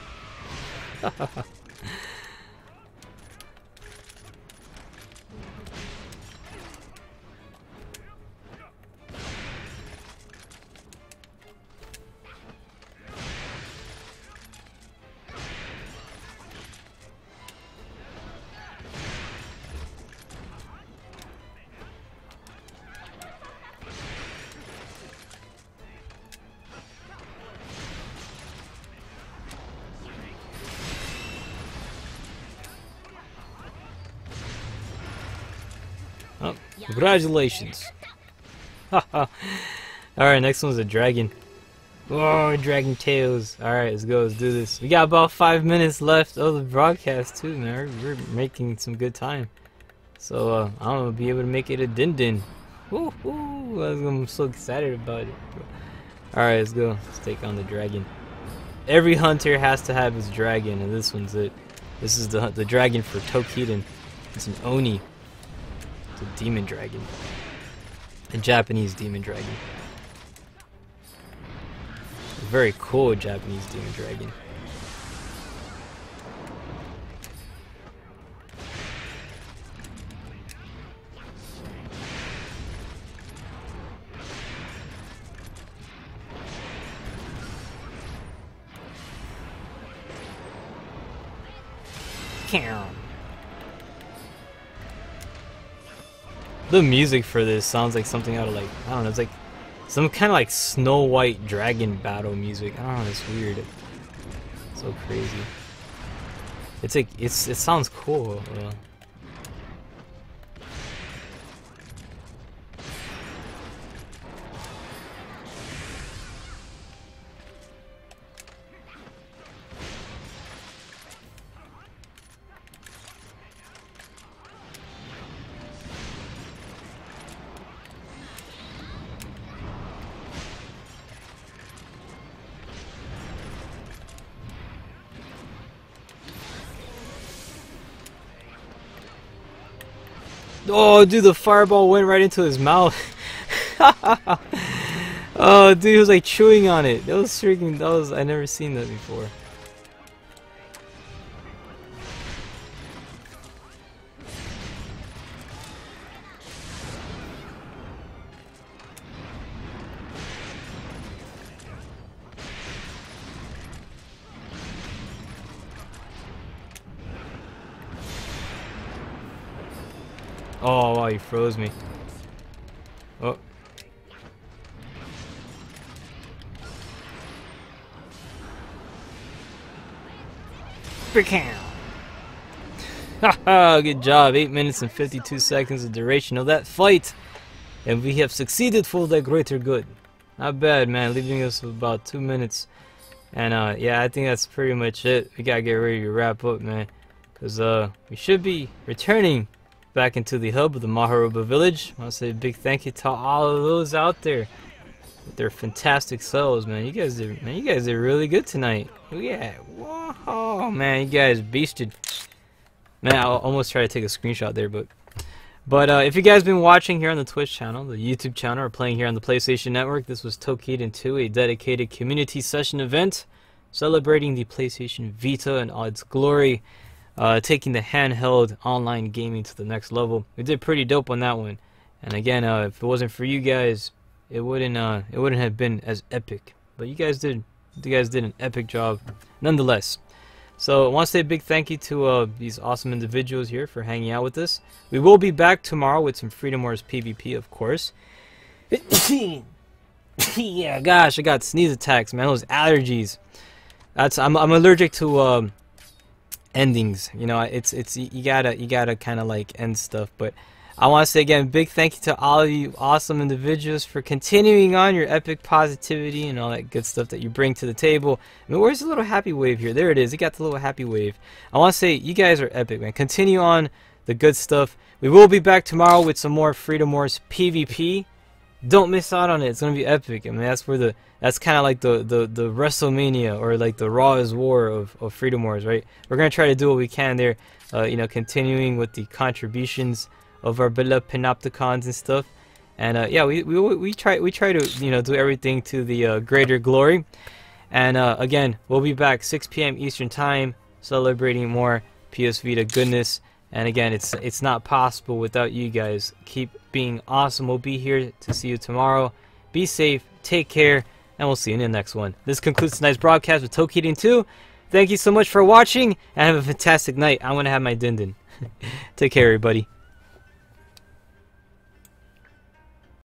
Oh, congratulations. Alright, next one's a dragon. Oh, dragon tails. Alright, let's go, let's do this. We got about 5 minutes left of the broadcast too, man. We're making some good time. So, I don't know, be able to make it a din-din. Woo-hoo! I'm so excited about it. Alright, let's go. Let's take on the dragon. Every hunter has to have his dragon, and this one's it. This is the dragon for Tokiden. It's an Oni. It's a demon dragon. A Japanese demon dragon. A very cool Japanese demon dragon. The music for this sounds like something out of like, I don't know, it's like some kind of like Snow White dragon battle music. I don't know, it's weird. It's so crazy. It's like, it sounds cool. Oh, dude, the fireball went right into his mouth. Oh, dude, he was like chewing on it. That was freaking, I never seen that before. Oh, wow, he froze me. Oh. Haha, good job. 8 minutes and 52 seconds the duration of that fight. And we have succeeded for the greater good. Not bad, man. Leaving us with about 2 minutes. And yeah, I think that's pretty much it. We gotta get ready to wrap up, man. Because we should be returning back into the hub of the Maharoba village. I want to say a big thank you to all of those out there with their fantastic selves, man. You guys did really good tonight. Yeah, whoa, man, you guys beasted. Man, I almost tried to take a screenshot there, but if you guys been watching here on the Twitch channel, the YouTube channel, or playing here on the PlayStation Network, this was Tokiden 2, a dedicated community session event celebrating the PlayStation Vita in all its glory. Taking the handheld online gaming to the next level. We did pretty dope on that one, and again, if it wasn't for you guys, it wouldn't have been as epic. But you guys did an epic job, nonetheless. So I want to say a big thank you to these awesome individuals here for hanging out with us. We will be back tomorrow with some Freedom Wars PvP, of course. Yeah, gosh, I got sneeze attacks, man. Those allergies. I'm allergic to endings, you know. It's you gotta kind of like end stuff, but I want to say again, big thank you to all of you awesome individuals for continuing on your epic positivity and all that good stuff that you bring to the table. I mean, where's the little happy wave here? There it is. You got the little happy wave. I want to say you guys are epic, man. Continue on the good stuff. We will be back tomorrow with some more Freedom Wars PvP. Don't miss out on it. It's gonna be epic. I mean, that's kind of like the WrestleMania, or like the Raw is War of Freedom Wars, right? We're gonna try to do what we can there. You know, continuing with the contributions of our beloved Panopticons and stuff. And yeah, we try to, you know, do everything to the greater glory. And again, we'll be back 6 p.m. Eastern Time, celebrating more PS Vita goodness. And again, it's not possible without you guys. Keep being awesome. We'll be here to see you tomorrow. Be safe, take care, and we'll see you in the next one. This concludes tonight's broadcast with Tokeating 2. Thank you so much for watching, and have a fantastic night. I'm going to have my din-din. Take care, everybody.